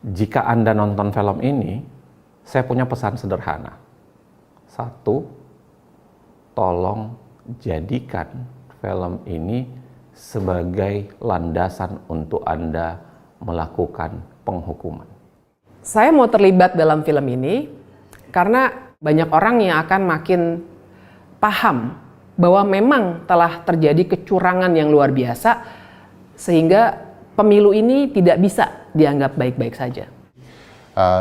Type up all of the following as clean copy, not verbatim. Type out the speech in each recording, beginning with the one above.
Jika Anda nonton film ini, saya punya pesan sederhana. Satu, tolong jadikan film ini sebagai landasan untuk Anda melakukan penghukuman. Saya mau terlibat dalam film ini karena banyak orang yang akan makin paham bahwa memang telah terjadi kecurangan yang luar biasa sehingga pemilu ini tidak bisa dianggap baik-baik saja.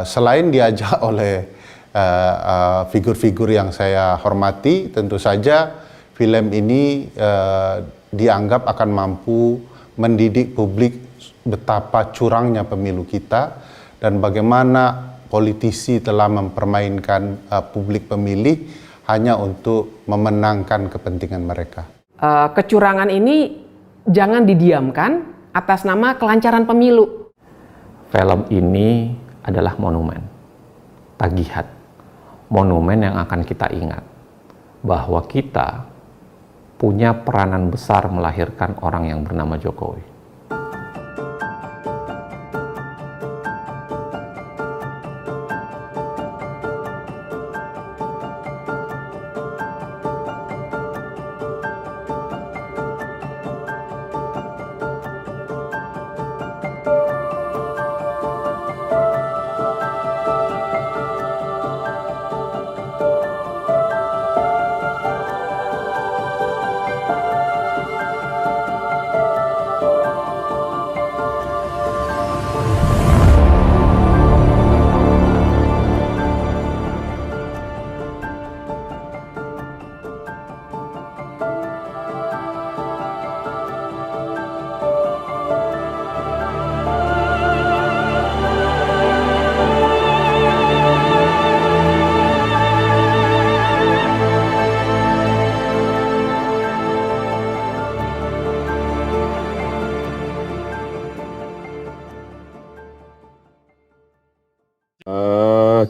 Selain diajak oleh figur-figur yang saya hormati, tentu saja film ini dianggap akan mampu mendidik publik betapa curangnya pemilu kita dan bagaimana politisi telah mempermainkan publik pemilih hanya untuk memenangkan kepentingan mereka. Kecurangan ini jangan didiamkan atas nama kelancaran pemilu. Film ini adalah monumen, tagihan, monumen yang akan kita ingat bahwa kita punya peranan besar melahirkan orang yang bernama Jokowi.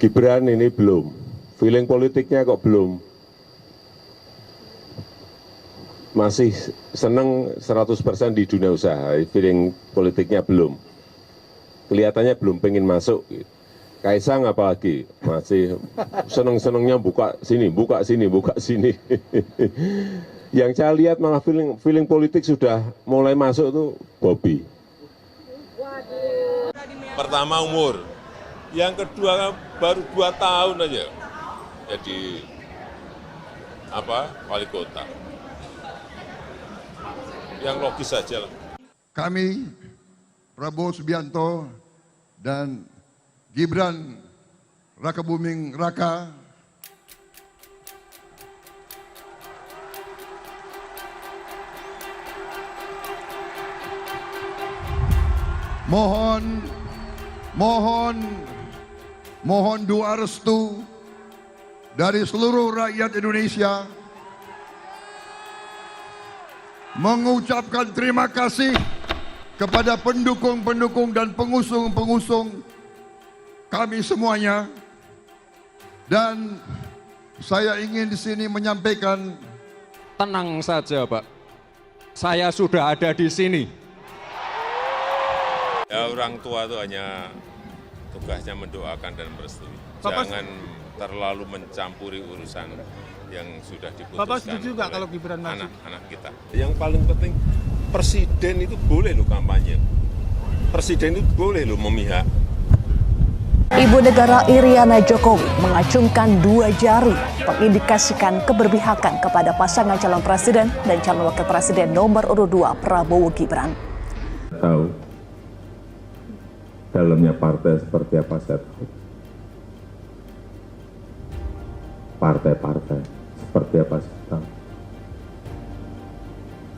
Gibran ini belum, feeling politiknya kok belum, masih seneng 100% di dunia usaha, feeling politiknya belum, kelihatannya belum pengen masuk. Kaisang apalagi masih seneng-senengnya buka sini, buka sini, buka sini. Yang saya lihat malah feeling politik sudah mulai masuk tuh Bobi. Pertama umur, yang kedua baru 2 tahun aja jadi wali kota. Yang logis saja. Kami Prabowo Subianto dan Gibran Rakabuming Raka mohon doa restu dari seluruh rakyat Indonesia, mengucapkan terima kasih kepada pendukung-pendukung dan pengusung-pengusung kami semuanya. Dan saya ingin di sini menyampaikan, tenang saja Pak, saya sudah ada di sini. Ya, orang tua itu hanya tugasnya mendoakan dan merestui. Jangan terlalu mencampuri urusan yang sudah diputuskan. Bapak setuju nggak kalau Gibran maju? Anak-anak kita. Yang paling penting, presiden itu boleh loh kampanye. Presiden itu boleh loh memihak. Ibu negara Iriana Jokowi mengacungkan 2 jari mengindikasikan keberpihakan kepada pasangan calon presiden dan calon wakil presiden nomor urut 2 Prabowo Gibran. Tahu dalamnya partai seperti apa saya tahu. Partai-partai seperti apa saya tahu.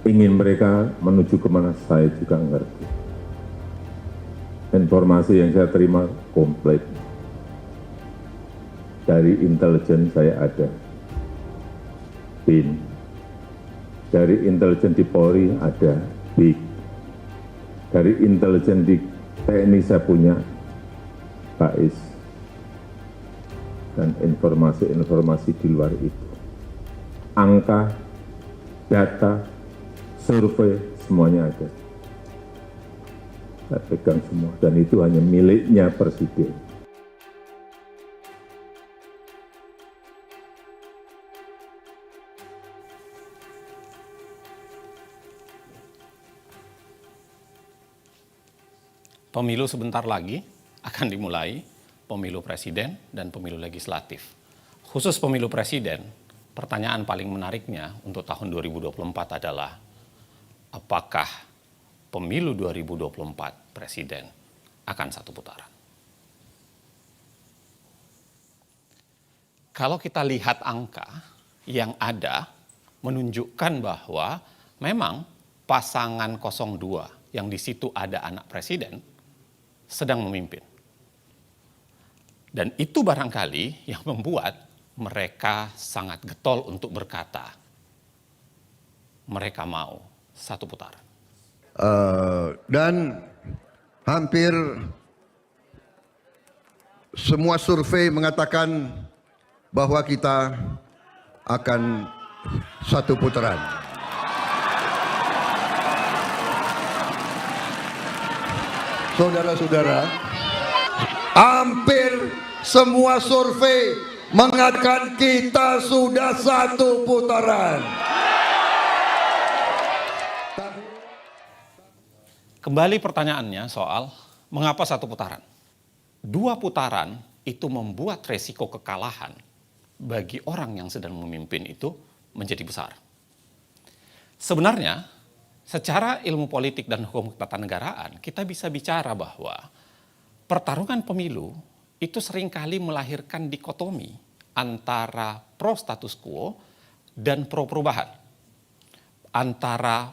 Ingin mereka menuju kemana saya juga ngerti. Informasi yang saya terima komplit. Dari intelijen saya ada BIN. Dari intelijen di Polri ada BIK. Dari intelijen di TNI saya punya BAIS. Dan informasi-informasi di luar itu. Angka, data, survei, semuanya ada. saya pegang semua, dan itu hanya miliknya Presiden. Pemilu sebentar lagi akan dimulai, pemilu presiden dan pemilu legislatif. Khusus pemilu presiden, pertanyaan paling menariknya untuk tahun 2024 adalah apakah pemilu 2024 presiden akan satu putaran? Kalau kita lihat angka yang ada menunjukkan bahwa memang pasangan 02 yang di situ ada anak presiden sedang memimpin. Dan itu barangkali yang membuat mereka sangat getol untuk berkata, mereka mau satu putaran. Dan hampir semua survei mengatakan bahwa kita akan satu putaran. Saudara-saudara, hampir semua survei mengatakan kita sudah satu putaran. Kembali pertanyaannya soal mengapa satu putaran? 2 putaran itu membuat resiko kekalahan bagi orang yang sedang memimpin itu menjadi besar. Sebenarnya, secara ilmu politik dan hukum ketatanegaraan, kita bisa bicara bahwa pertarungan pemilu itu seringkali melahirkan dikotomi antara pro status quo dan pro perubahan. Antara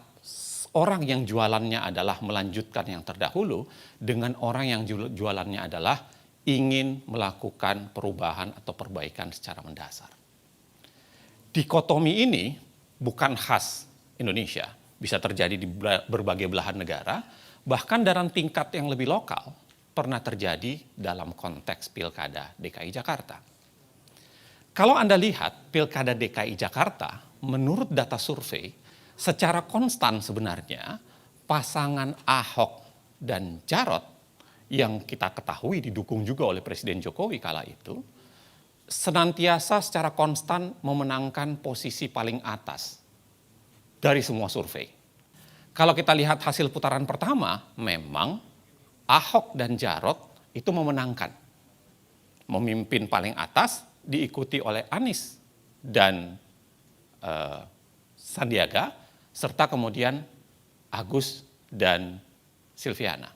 orang yang jualannya adalah melanjutkan yang terdahulu dengan orang yang jualannya adalah ingin melakukan perubahan atau perbaikan secara mendasar. Dikotomi ini bukan khas Indonesia. Bisa terjadi di berbagai belahan negara, bahkan dalam tingkat yang lebih lokal, pernah terjadi dalam konteks Pilkada DKI Jakarta. Kalau Anda lihat Pilkada DKI Jakarta, menurut data survei, secara konstan sebenarnya pasangan Ahok dan Jarot yang kita ketahui didukung juga oleh Presiden Jokowi kala itu, senantiasa secara konstan memenangkan posisi paling atas dari semua survei. Kalau kita lihat hasil putaran pertama, memang Ahok dan Jarot itu memenangkan. Memimpin paling atas diikuti oleh Anies dan Sandiaga, serta kemudian Agus dan Silviana.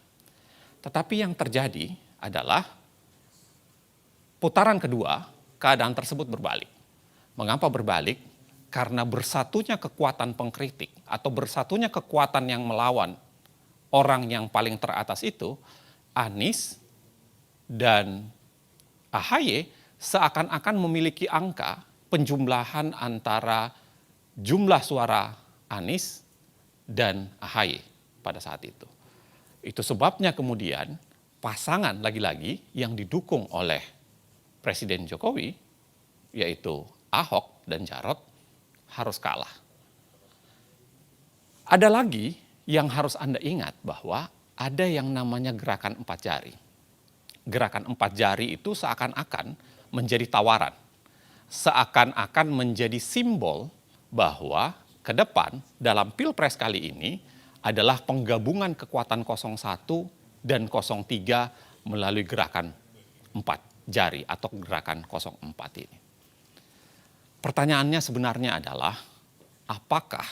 Tetapi yang terjadi adalah putaran kedua, keadaan tersebut berbalik. Mengapa berbalik? Karena bersatunya kekuatan pengkritik atau bersatunya kekuatan yang melawan orang yang paling teratas itu, Anies dan AHY seakan-akan memiliki angka penjumlahan antara jumlah suara Anies dan AHY pada saat itu. Itu sebabnya kemudian pasangan lagi-lagi yang didukung oleh Presiden Jokowi, yaitu Ahok dan Jarot, harus kalah. Ada lagi yang harus Anda ingat bahwa ada yang namanya gerakan 4 jari. Gerakan 4 jari itu seakan-akan menjadi tawaran. Seakan-akan menjadi simbol bahwa ke depan dalam Pilpres kali ini adalah penggabungan kekuatan 01 dan 03 melalui gerakan 4 jari atau gerakan 04 ini. Pertanyaannya sebenarnya adalah, apakah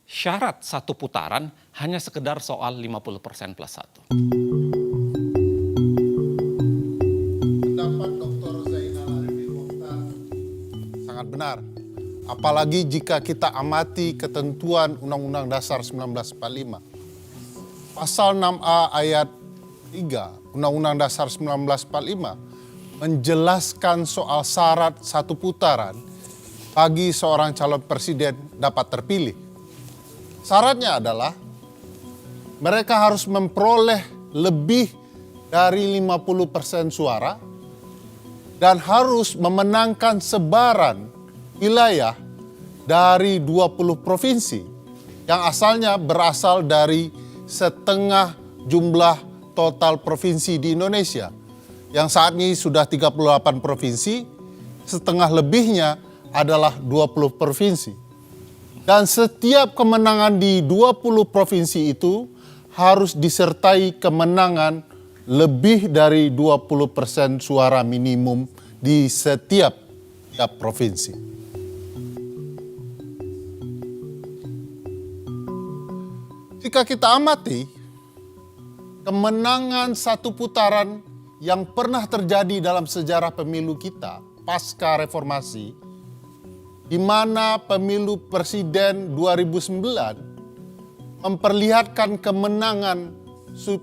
syarat satu putaran hanya sekedar soal 50% plus 1? Pendapat Dr. Zainal Arifin Mokhtar sangat benar. Apalagi jika kita amati ketentuan Undang-Undang Dasar 1945. Pasal 6A ayat 3 Undang-Undang Dasar 1945 menjelaskan soal syarat satu putaran bagi seorang calon presiden dapat terpilih. Syaratnya adalah mereka harus memperoleh lebih dari 50% suara dan harus memenangkan sebaran wilayah dari 20 provinsi yang asalnya berasal dari setengah jumlah total provinsi di Indonesia. Yang saat ini sudah 38 provinsi, setengah lebihnya adalah 20 provinsi. Dan setiap kemenangan di 20 provinsi itu harus disertai kemenangan lebih dari 20% suara minimum di setiap provinsi. Jika kita amati, kemenangan satu putaran yang pernah terjadi dalam sejarah pemilu kita pasca reformasi, di mana pemilu presiden 2009 memperlihatkan kemenangan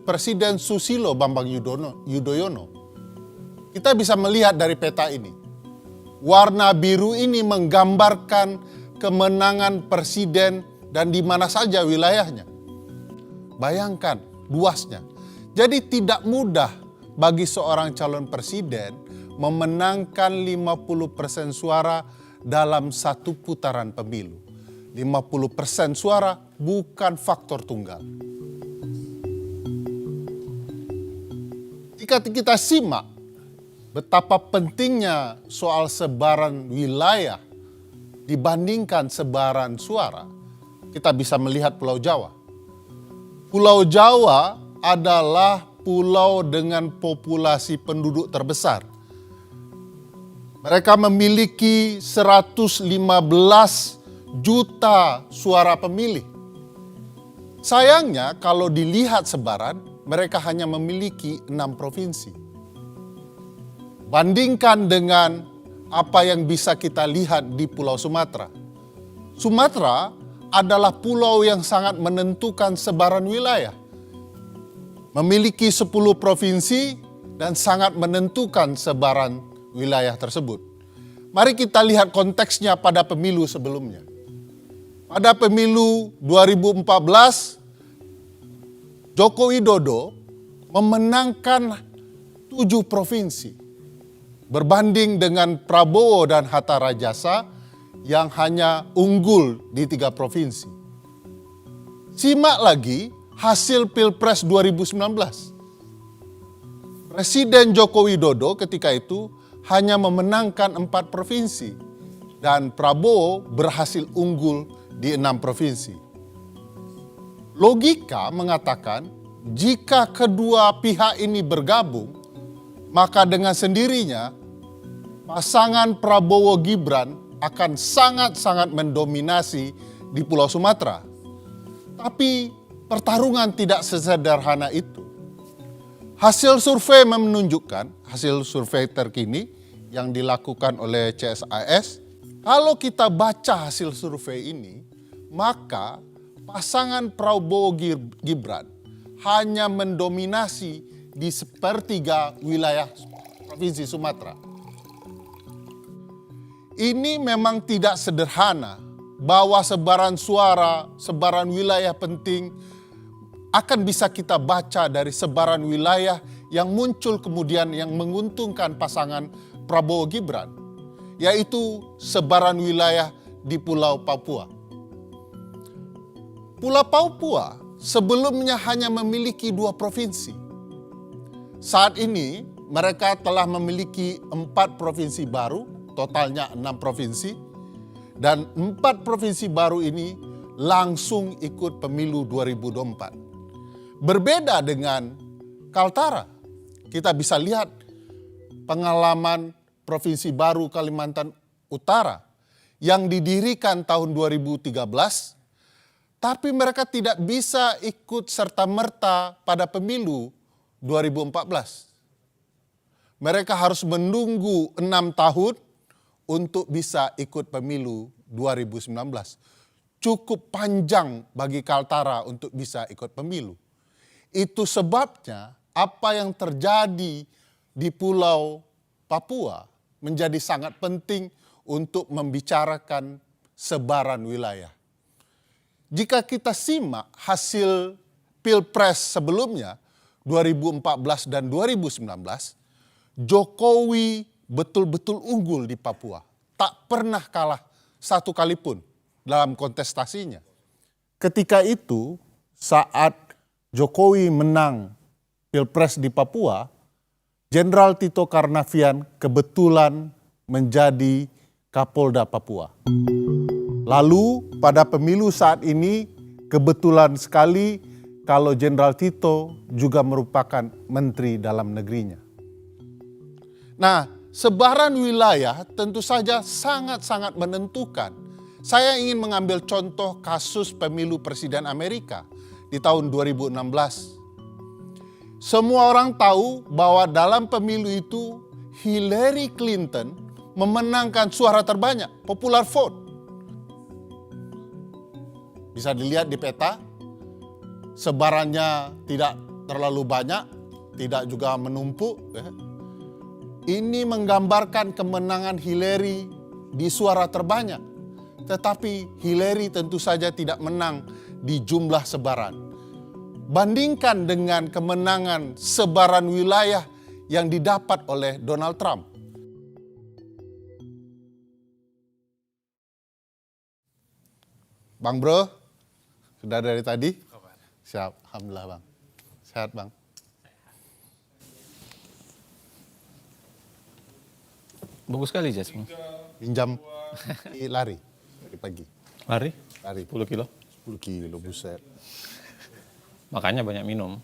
Presiden Susilo Bambang Yudhoyono. Kita bisa melihat dari peta ini. Warna biru ini menggambarkan kemenangan presiden dan di mana saja wilayahnya. Bayangkan luasnya. Jadi tidak mudah bagi seorang calon presiden memenangkan 50% suara dalam satu putaran pemilu. 50% suara bukan faktor tunggal. Jika kita simak betapa pentingnya soal sebaran wilayah dibandingkan sebaran suara, kita bisa melihat Pulau Jawa. Pulau Jawa adalah pulau dengan populasi penduduk terbesar. Mereka memiliki 115 juta suara pemilih. Sayangnya kalau dilihat sebaran, mereka hanya memiliki 6 provinsi. Bandingkan dengan apa yang bisa kita lihat di Pulau Sumatera. Sumatera adalah pulau yang sangat menentukan sebaran wilayah. Memiliki 10 provinsi dan sangat menentukan sebaran wilayah tersebut. Mari kita lihat konteksnya pada pemilu sebelumnya. Pada pemilu 2014, Joko Widodo memenangkan 7 provinsi. Berbanding dengan Prabowo dan Hatta Rajasa yang hanya unggul di 3 provinsi. Simak lagi hasil Pilpres 2019. Presiden Joko Widodo ketika itu hanya memenangkan 4 provinsi dan Prabowo berhasil unggul di 6 provinsi. Logika mengatakan jika kedua pihak ini bergabung, maka dengan sendirinya pasangan Prabowo Gibran akan sangat-sangat mendominasi di Pulau Sumatera. Tapi pertarungan tidak sesederhana itu. Hasil survei menunjukkan, hasil survei terkini yang dilakukan oleh CSIS, kalau kita baca hasil survei ini, maka pasangan Prabowo Gibran hanya mendominasi di sepertiga wilayah Provinsi Sumatera. Ini memang tidak sederhana bahwa sebaran suara, sebaran wilayah penting akan bisa kita baca dari sebaran wilayah yang muncul kemudian yang menguntungkan pasangan Prabowo Gibran, yaitu sebaran wilayah di Pulau Papua. Pulau Papua sebelumnya hanya memiliki 2 provinsi. Saat ini mereka telah memiliki 4 provinsi baru, totalnya 6 provinsi. Dan 4 provinsi baru ini langsung ikut pemilu 2024. Berbeda dengan Kaltara, kita bisa lihat pengalaman Provinsi Baru Kalimantan Utara yang didirikan tahun 2013, tapi mereka tidak bisa ikut serta-merta pada pemilu 2014. Mereka harus menunggu 6 tahun untuk bisa ikut pemilu 2019. Cukup panjang bagi Kaltara untuk bisa ikut pemilu. Itu sebabnya apa yang terjadi di Pulau Papua menjadi sangat penting untuk membicarakan sebaran wilayah. Jika kita simak hasil Pilpres sebelumnya, 2014 dan 2019, Jokowi betul-betul unggul di Papua. Tak pernah kalah satu kali pun dalam kontestasinya. Ketika itu, saat Jokowi menang Pilpres di Papua, Jenderal Tito Karnavian kebetulan menjadi Kapolda Papua. Lalu pada pemilu saat ini kebetulan sekali kalau Jenderal Tito juga merupakan Menteri Dalam Negerinya. Nah, sebaran wilayah tentu saja sangat-sangat menentukan. Saya ingin mengambil contoh kasus pemilu Presiden Amerika di tahun 2016. Semua orang tahu bahwa dalam pemilu itu Hillary Clinton memenangkan suara terbanyak, popular vote. Bisa dilihat di peta, sebarannya tidak terlalu banyak, tidak juga menumpuk. Ini menggambarkan kemenangan Hillary di suara terbanyak. Tetapi Hillary tentu saja tidak menang di jumlah sebaran. Bandingkan dengan kemenangan sebaran wilayah yang didapat oleh Donald Trump. Bang Bro, sudah dari tadi? Siap, alhamdulillah Bang. Sehat Bang. Bagus sekali Jas. Pinjam lari dari pagi. Lari? Lari 10 kilo. 10 kilo, buset. Makanya banyak minum.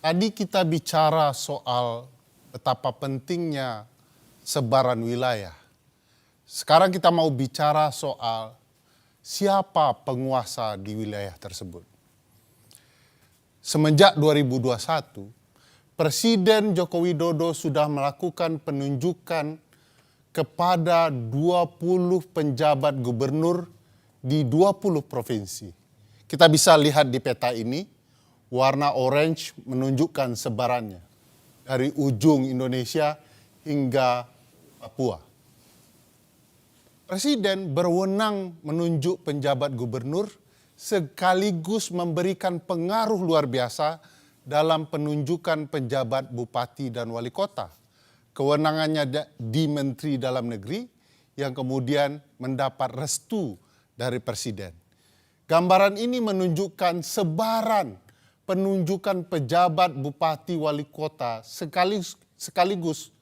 Tadi kita bicara soal betapa pentingnya sebaran wilayah. Sekarang kita mau bicara soal siapa penguasa di wilayah tersebut. Semenjak 2021, Presiden Joko Widodo sudah melakukan penunjukan kepada 20 penjabat gubernur di 20 provinsi. Kita bisa lihat di peta ini, warna orange menunjukkan sebarannya dari ujung Indonesia hingga Papua. Presiden berwenang menunjuk penjabat gubernur sekaligus memberikan pengaruh luar biasa dalam penunjukan penjabat bupati dan wali kota. Kewenangannya di Menteri Dalam Negeri yang kemudian mendapat restu dari Presiden. Gambaran ini menunjukkan sebaran penunjukan pejabat bupati wali kota sekaligus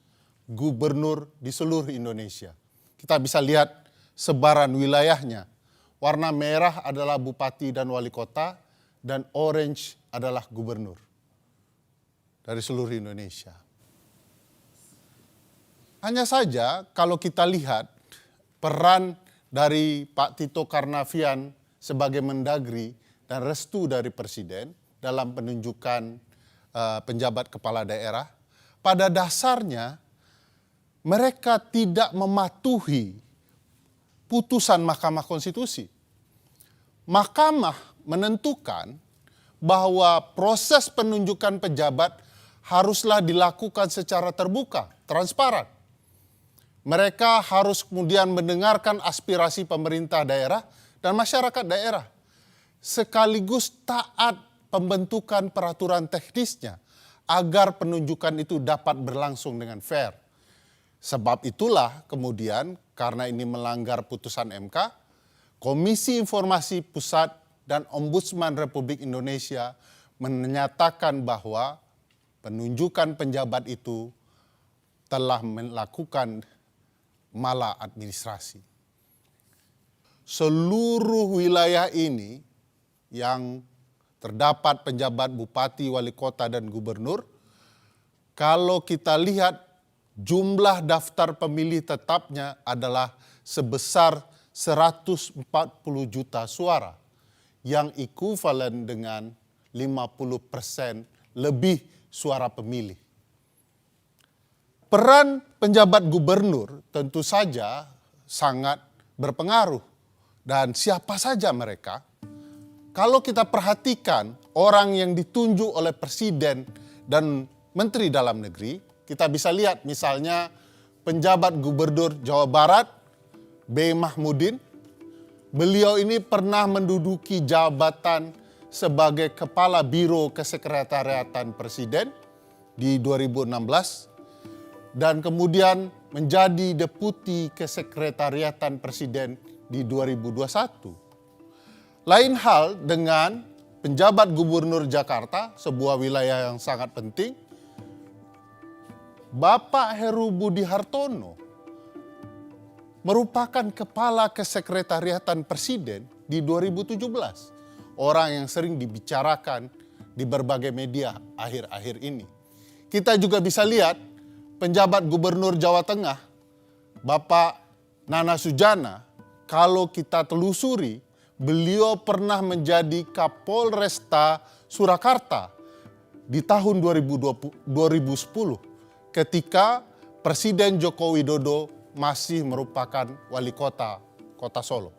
gubernur di seluruh Indonesia. Kita bisa lihat sebaran wilayahnya. Warna merah adalah bupati dan wali kota dan orange adalah gubernur dari seluruh Indonesia. Hanya saja kalau kita lihat peran dari Pak Tito Karnavian sebagai Mendagri dan restu dari Presiden dalam penunjukan penjabat kepala daerah, pada dasarnya mereka tidak mematuhi putusan Mahkamah Konstitusi. Mahkamah menentukan bahwa proses penunjukan pejabat haruslah dilakukan secara terbuka, transparan. Mereka harus kemudian mendengarkan aspirasi pemerintah daerah dan masyarakat daerah, sekaligus taat pembentukan peraturan teknisnya agar penunjukan itu dapat berlangsung dengan fair. Sebab itulah kemudian karena ini melanggar putusan MK, Komisi Informasi Pusat dan Ombudsman Republik Indonesia menyatakan bahwa penunjukan penjabat itu telah melakukan maladministrasi. Seluruh wilayah ini yang terdapat penjabat bupati, wali kota, dan gubernur, kalau kita lihat jumlah daftar pemilih tetapnya adalah sebesar 140 juta suara yang ekuivalen dengan 50% lebih suara pemilih. Peran penjabat gubernur tentu saja sangat berpengaruh dan siapa saja mereka. Kalau kita perhatikan orang yang ditunjuk oleh Presiden dan Menteri Dalam Negeri, kita bisa lihat misalnya penjabat gubernur Jawa Barat, B. Mahmudin. Beliau ini pernah menduduki jabatan sebagai Kepala Biro Kesekretariatan Presiden di 2016 dan kemudian menjadi deputi kesekretariatan presiden di 2021. Lain hal dengan penjabat gubernur Jakarta, sebuah wilayah yang sangat penting, Bapak Heru Budi Hartono merupakan kepala kesekretariatan presiden di 2017. Orang yang sering dibicarakan di berbagai media akhir-akhir ini. Kita juga bisa lihat penjabat gubernur Jawa Tengah, Bapak Nana Sujana, kalau kita telusuri, beliau pernah menjadi Kapolresta Surakarta di tahun 2010 ketika Presiden Joko Widodo masih merupakan wali kota Solo.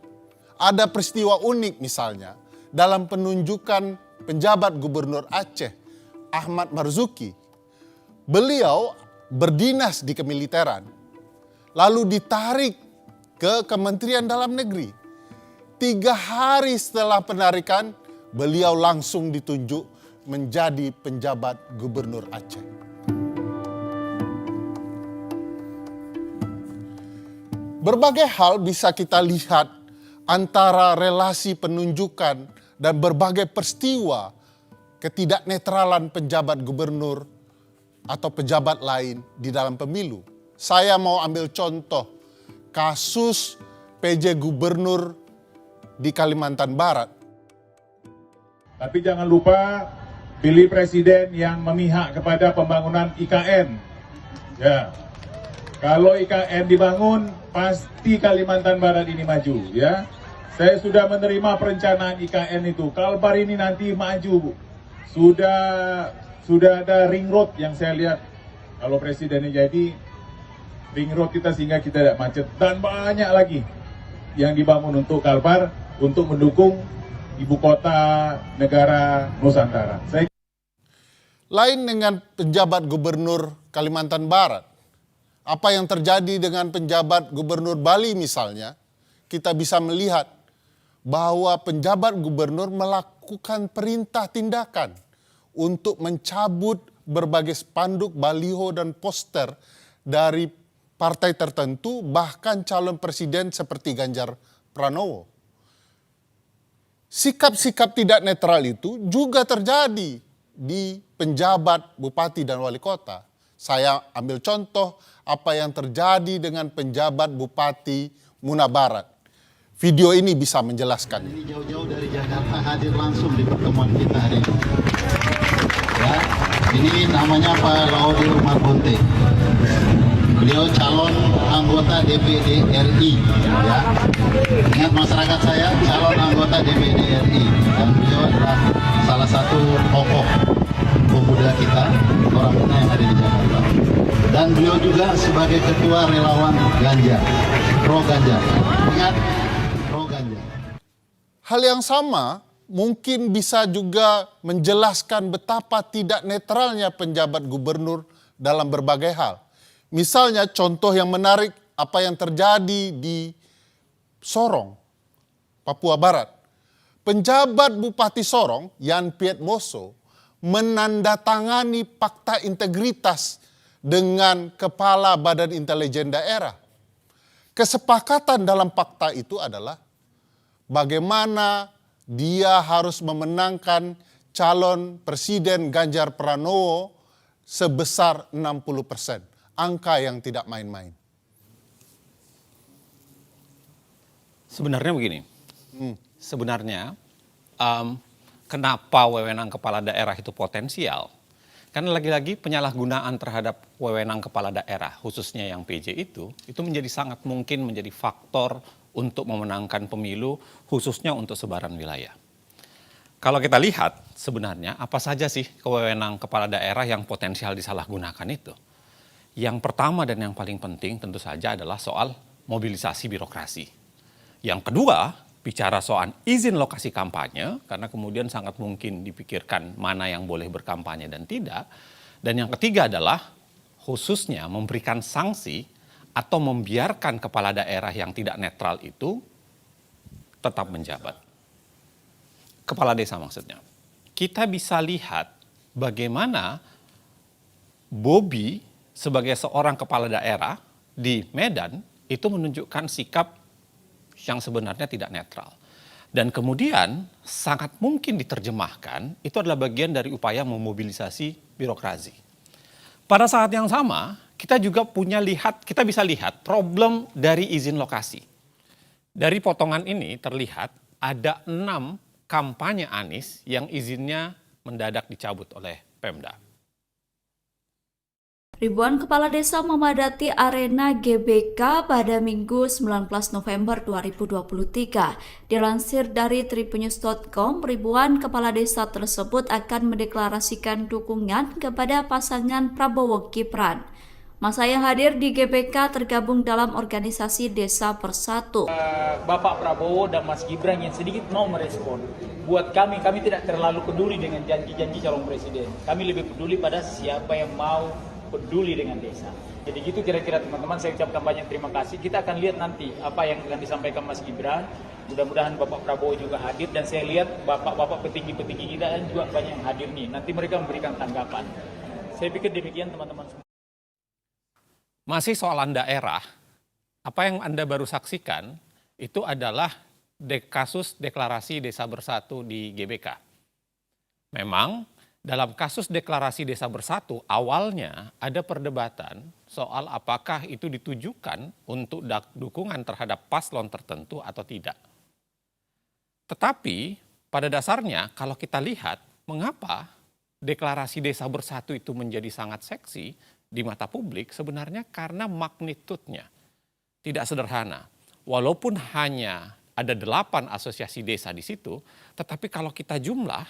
Ada peristiwa unik misalnya dalam penunjukan penjabat gubernur Aceh, Ahmad Marzuki. Beliau berdinas di kemiliteran, lalu ditarik ke Kementerian Dalam Negeri. 3 hari setelah penarikan, beliau langsung ditunjuk menjadi penjabat gubernur Aceh. Berbagai hal bisa kita lihat antara relasi penunjukan dan berbagai peristiwa ketidaknetralan penjabat gubernur atau pejabat lain di dalam pemilu. Saya mau ambil contoh kasus PJ Gubernur di Kalimantan Barat. Tapi jangan lupa pilih presiden yang memihak kepada pembangunan IKN. Ya. Kalau IKN dibangun, pasti Kalimantan Barat ini maju, ya. Saya sudah menerima perencanaan IKN itu. Kalbar ini nanti maju, Bu. Sudah ada ring road yang saya lihat. Kalau presidennya jadi, ring road kita sehingga kita tidak macet. Dan banyak lagi yang dibangun untuk Kalbar, untuk mendukung ibu kota negara Nusantara. Lain dengan penjabat gubernur Kalimantan Barat, apa yang terjadi dengan penjabat gubernur Bali misalnya, kita bisa melihat bahwa penjabat gubernur melakukan perintah tindakan untuk mencabut berbagai spanduk, baliho, dan poster dari partai tertentu, bahkan calon presiden seperti Ganjar Pranowo. Sikap-sikap tidak netral itu juga terjadi di penjabat bupati dan wali kota. Saya ambil contoh apa yang terjadi dengan penjabat Bupati Muna Barat. Video ini bisa menjelaskan. Ini jauh-jauh dari Jakarta hadir langsung di pertemuan kita hari ini. Ya, ini namanya Pak Laode Umar Bonte. Beliau calon anggota DPD RI. Ya. Ingat masyarakat saya, calon anggota DPD RI. Dan beliau adalah salah satu tokoh pemuda kita, orang kita yang ada di Jakarta. Dan beliau juga sebagai ketua relawan Ganjar, pro Ganjar. Ingat, pro Ganjar. Hal yang sama mungkin bisa juga menjelaskan betapa tidak netralnya penjabat gubernur dalam berbagai hal. Misalnya contoh yang menarik apa yang terjadi di Sorong, Papua Barat. Penjabat Bupati Sorong, Yan Piet Moso, menandatangani fakta integritas dengan Kepala Badan Intelijen Daerah. Kesepakatan dalam fakta itu adalah bagaimana dia harus memenangkan calon Presiden Ganjar Pranowo sebesar 60%. Angka yang tidak main-main. Sebenarnya begini, sebenarnya kenapa wewenang kepala daerah itu potensial? Karena lagi-lagi penyalahgunaan terhadap wewenang kepala daerah, khususnya yang PJ itu menjadi sangat mungkin menjadi faktor untuk memenangkan pemilu, khususnya untuk sebaran wilayah. Kalau kita lihat sebenarnya apa saja sih kewenang kepala daerah yang potensial disalahgunakan itu? Yang pertama dan yang paling penting tentu saja adalah soal mobilisasi birokrasi. Yang kedua, bicara soal izin lokasi kampanye, karena kemudian sangat mungkin dipikirkan mana yang boleh berkampanye dan tidak. Dan yang ketiga adalah khususnya memberikan sanksi atau membiarkan kepala daerah yang tidak netral itu tetap menjabat. Kepala desa maksudnya. Kita bisa lihat bagaimana Bobi sebagai seorang kepala daerah di Medan itu menunjukkan sikap yang sebenarnya tidak netral. Dan kemudian sangat mungkin diterjemahkan itu adalah bagian dari upaya memobilisasi birokrasi. Pada saat yang sama, kita juga kita bisa lihat problem dari izin lokasi. Dari potongan ini terlihat ada 6 kampanye Anies yang izinnya mendadak dicabut oleh Pemda. Ribuan kepala desa memadati arena GBK pada Minggu 19 November 2023. Dilansir dari tripunnews.com, ribuan kepala desa tersebut akan mendeklarasikan dukungan kepada pasangan Prabowo Gibran. Masa yang hadir di GBK tergabung dalam organisasi Desa Bersatu. Bapak Prabowo dan Mas Gibran yang sedikit mau merespon. Buat kami tidak terlalu peduli dengan janji-janji calon presiden. Kami lebih peduli pada siapa yang mau peduli dengan desa. Jadi gitu kira-kira teman-teman, saya ucapkan banyak terima kasih. Kita akan lihat nanti apa yang akan disampaikan Mas Gibran. Mudah-mudahan Bapak Prabowo juga hadir, dan saya lihat bapak-bapak petinggi-petinggi kita juga banyak yang hadir nih. Nanti mereka memberikan tanggapan. Saya pikir demikian teman-teman semua. Masih soalan daerah, apa yang Anda baru saksikan itu adalah kasus deklarasi Desa Bersatu di GBK. Memang dalam kasus deklarasi Desa Bersatu, awalnya ada perdebatan soal apakah itu ditujukan untuk dukungan terhadap paslon tertentu atau tidak. Tetapi pada dasarnya kalau kita lihat mengapa deklarasi Desa Bersatu itu menjadi sangat seksi di mata publik, sebenarnya karena magnitudenya tidak sederhana. Walaupun hanya ada 8 asosiasi desa di situ, tetapi kalau kita jumlah,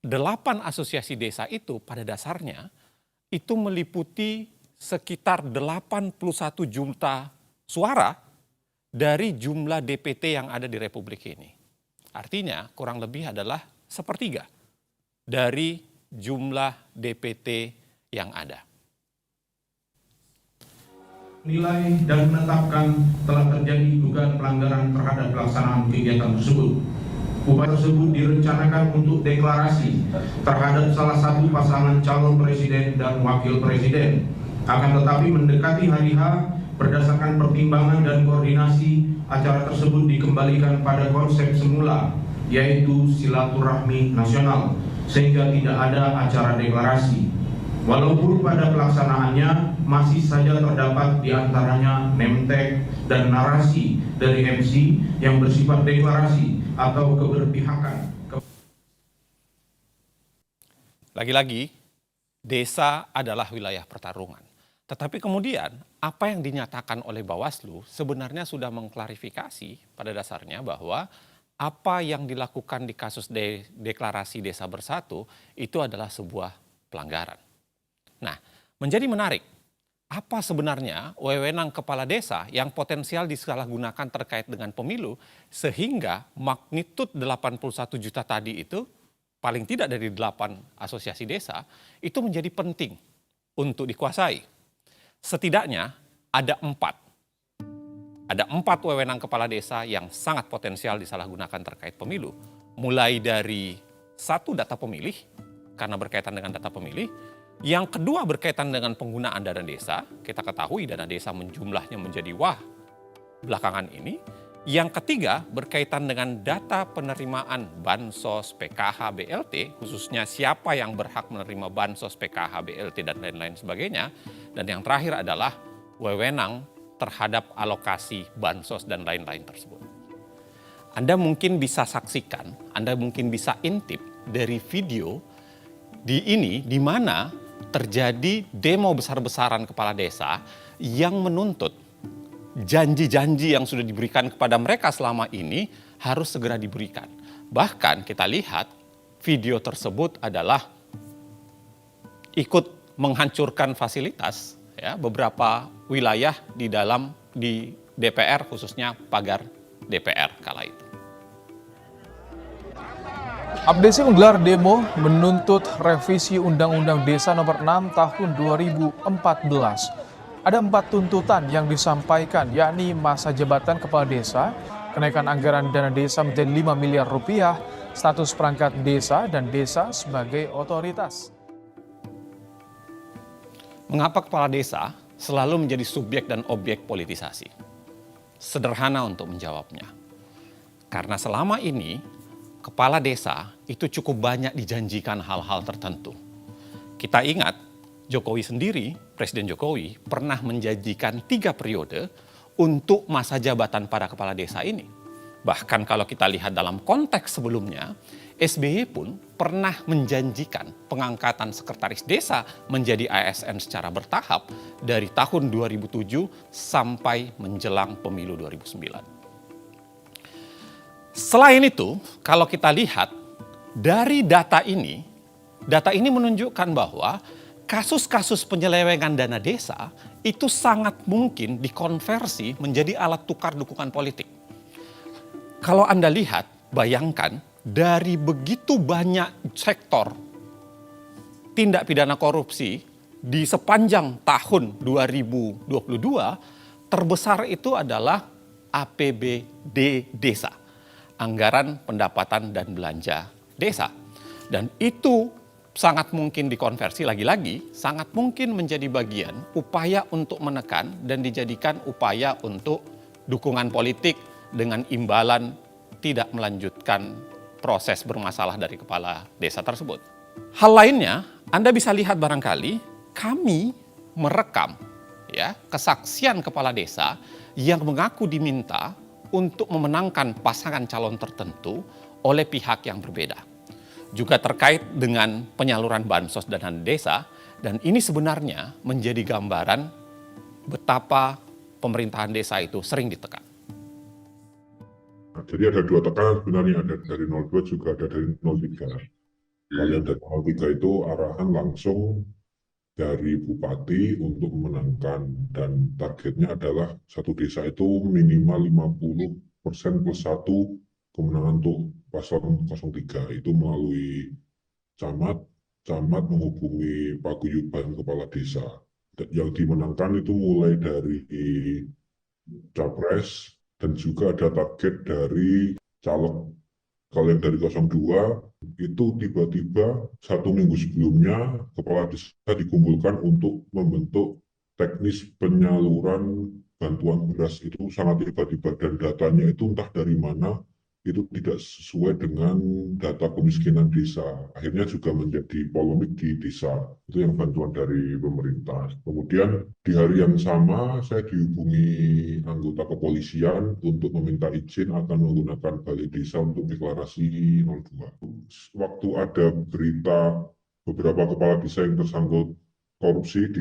8 asosiasi desa itu pada dasarnya itu meliputi sekitar 81 juta suara dari jumlah DPT yang ada di Republik ini. Artinya kurang lebih adalah 1/3 dari jumlah DPT yang ada. Nilai dan menetapkan telah terjadi dugaan pelanggaran terhadap pelaksanaan kegiatan tersebut. Upaya tersebut direncanakan untuk deklarasi terhadap salah satu pasangan calon presiden dan wakil presiden. Akan tetapi mendekati hari H, berdasarkan pertimbangan dan koordinasi, acara tersebut dikembalikan pada konsep semula, yaitu silaturahmi nasional, sehingga tidak ada acara deklarasi. Walaupun pada pelaksanaannya masih saja terdapat di antaranya nemtek dan narasi dari MC yang bersifat deklarasi atau keberpihakan. Lagi-lagi, desa adalah wilayah pertarungan. Tetapi kemudian apa yang dinyatakan oleh Bawaslu sebenarnya sudah mengklarifikasi pada dasarnya bahwa apa yang dilakukan di kasus deklarasi Desa Bersatu itu adalah sebuah pelanggaran. Nah, menjadi menarik. Apa sebenarnya wewenang kepala desa yang potensial disalahgunakan terkait dengan pemilu sehingga magnitud 81 juta tadi itu paling tidak dari 8 asosiasi desa itu menjadi penting untuk dikuasai. Setidaknya ada 4. Ada 4 wewenang kepala desa yang sangat potensial disalahgunakan terkait pemilu. Mulai dari 1 data pemilih karena berkaitan dengan data pemilih. Yang kedua berkaitan dengan penggunaan dana desa, kita ketahui dana desa jumlahnya menjadi wah belakangan ini. Yang ketiga berkaitan dengan data penerimaan Bansos, PKH, BLT, khususnya siapa yang berhak menerima Bansos, PKH, BLT, dan lain-lain sebagainya. Dan yang terakhir adalah wewenang terhadap alokasi Bansos dan lain-lain tersebut. Anda mungkin bisa saksikan, Anda mungkin bisa intip dari video di mana terjadi demo besar-besaran kepala desa yang menuntut janji-janji yang sudah diberikan kepada mereka selama ini harus segera diberikan. Bahkan kita lihat video tersebut adalah ikut menghancurkan fasilitas ya, beberapa wilayah di DPR, khususnya pagar DPR kala itu. Abdesi menggelar demo menuntut revisi Undang-Undang Desa Nomor 6 Tahun 2014. Ada 4 tuntutan yang disampaikan, yakni masa jabatan kepala desa, kenaikan anggaran dana desa menjadi 5 miliar rupiah, status perangkat desa, dan desa sebagai otoritas. Mengapa kepala desa selalu menjadi subjek dan objek politisasi? Sederhana untuk menjawabnya. Karena selama ini kepala desa itu cukup banyak dijanjikan hal-hal tertentu. Kita ingat Jokowi sendiri, Presiden Jokowi pernah menjanjikan 3 periode untuk masa jabatan para kepala desa ini. Bahkan kalau kita lihat dalam konteks sebelumnya, SBY pun pernah menjanjikan pengangkatan sekretaris desa menjadi ASN secara bertahap dari tahun 2007 sampai menjelang pemilu 2009. Selain itu, kalau kita lihat dari data ini menunjukkan bahwa kasus-kasus penyelewengan dana desa itu sangat mungkin dikonversi menjadi alat tukar dukungan politik. Kalau Anda lihat, bayangkan dari begitu banyak sektor tindak pidana korupsi di sepanjang tahun 2022, terbesar itu adalah APBD desa, anggaran pendapatan dan belanja desa. Dan itu sangat mungkin dikonversi lagi-lagi, sangat mungkin menjadi bagian upaya untuk menekan dan dijadikan upaya untuk dukungan politik dengan imbalan tidak melanjutkan proses bermasalah dari kepala desa tersebut. Hal lainnya, Anda bisa lihat barangkali kami merekam kesaksian kepala desa yang mengaku diminta untuk memenangkan pasangan calon tertentu oleh pihak yang berbeda. Juga terkait dengan penyaluran bansos dana desa, dan ini sebenarnya menjadi gambaran betapa pemerintahan desa itu sering ditekan. Jadi ada 2 tekanan sebenarnya, ada dari 02 juga ada dari 03. Kalau yang dari 03 itu arahan langsung dari bupati untuk memenangkan, dan targetnya adalah satu desa itu minimal 50% plus 1 kemenangan untuk paslon 03. Itu melalui camat menghubungi paguyuban kepala desa. Yang dimenangkan itu mulai dari capres, dan juga ada target dari caleg. Kalau yang dari 02 itu tiba-tiba 1 minggu sebelumnya kepala desa dikumpulkan untuk membentuk teknis penyaluran bantuan beras. Itu sangat tiba-tiba, dan datanya itu entah dari mana, itu tidak sesuai dengan data kemiskinan desa. Akhirnya juga menjadi polemik di desa. Itu yang bantuan dari pemerintah. Kemudian di hari yang sama saya dihubungi anggota kepolisian untuk meminta izin akan menggunakan balai desa untuk deklarasi 02. Waktu ada berita beberapa kepala desa yang tersangkut korupsi,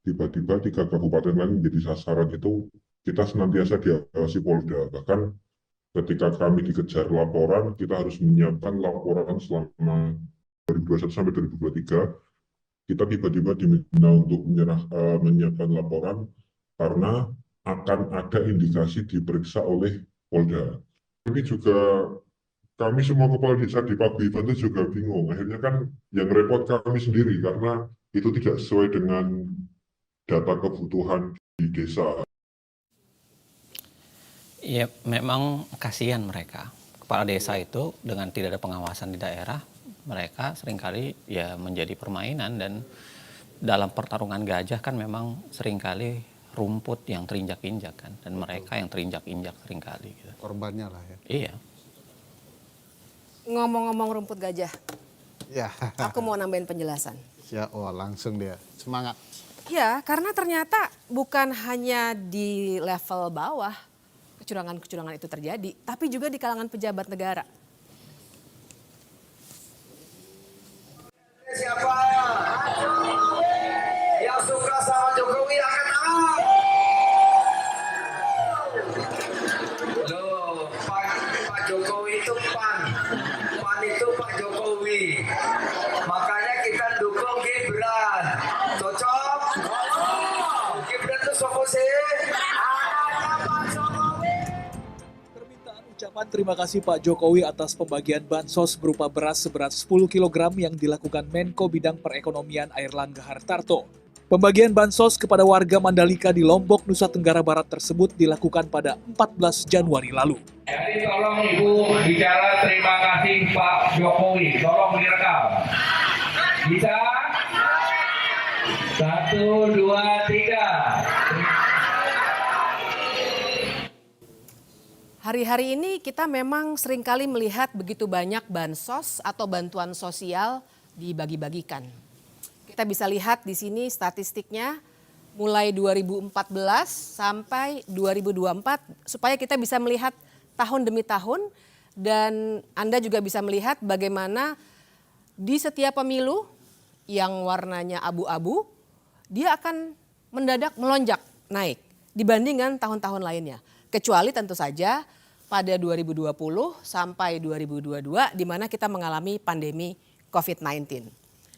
tiba-tiba 3 kabupaten lain menjadi sasaran. Itu kita senantiasa diawasi Polda. Bahkan ketika kami dikejar laporan, kita harus menyiapkan laporan selama 2021 sampai 2023. Kita tiba-tiba diminta untuk menyiapkan laporan karena akan ada indikasi diperiksa oleh Polda. Ini juga kami semua kepala desa di Paguyuban itu juga bingung. Akhirnya kan yang repot kami sendiri karena itu tidak sesuai dengan data kebutuhan di desa. Ya, memang kasihan mereka. Kepala desa itu dengan tidak ada pengawasan di daerah, mereka seringkali ya menjadi permainan, dan dalam pertarungan gajah kan memang seringkali rumput yang terinjak-injak kan, dan mereka yang terinjak-injak seringkali. Gitu. Korbannya lah ya. Iya. Ngomong-ngomong rumput gajah, Ya. aku mau nambahin penjelasan. Ya, langsung dia semangat. Ya, karena ternyata bukan hanya di level bawah kecurangan-kecurangan itu terjadi, tapi juga di kalangan pejabat negara. Siapa yang suka sama Jokowi angkat tangan. Loh, Pak Jokowi itu PAN itu Pak Jokowi. Makanya kita dukung Gibran. Cocok? Gibran itu sopo sih? Ucapan terima kasih Pak Jokowi atas pembagian bansos berupa beras seberat 10 kg yang dilakukan Menko Bidang Perekonomian Airlangga Hartarto. Pembagian bansos kepada warga Mandalika di Lombok, Nusa Tenggara Barat tersebut dilakukan pada 14 Januari lalu. Jadi tolong Ibu bicara terima kasih Pak Jokowi, tolong direkam. Bisa? 1, 2, 3. Hari-hari ini kita memang seringkali melihat begitu banyak bansos atau bantuan sosial dibagi-bagikan. Kita bisa lihat di sini statistiknya mulai 2014 sampai 2024 supaya kita bisa melihat tahun demi tahun dan Anda juga bisa melihat bagaimana di setiap pemilu yang warnanya abu-abu dia akan mendadak melonjak naik dibandingkan tahun-tahun lainnya. Kecuali tentu saja pada 2020 sampai 2022 di mana kita mengalami pandemi COVID-19.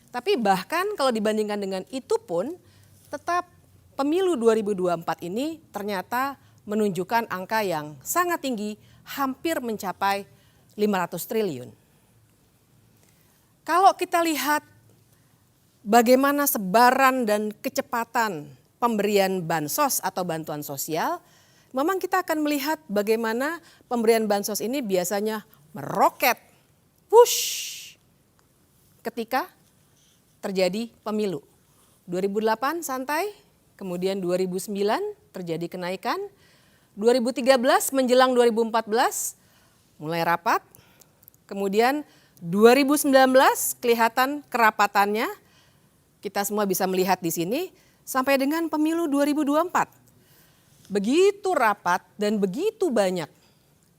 Tapi bahkan kalau dibandingkan dengan itu pun tetap pemilu 2024 ini ternyata menunjukkan angka yang sangat tinggi, hampir mencapai 500 triliun. Kalau kita lihat bagaimana sebaran dan kecepatan pemberian bansos atau bantuan sosial, memang kita akan melihat bagaimana pemberian bansos ini biasanya meroket, push, ketika terjadi pemilu. 2008 santai, kemudian 2009 terjadi kenaikan, 2013 menjelang 2014 mulai rapat, kemudian 2019 kelihatan kerapatannya, kita semua bisa melihat di sini, sampai dengan pemilu 2024. Begitu rapat dan begitu banyak.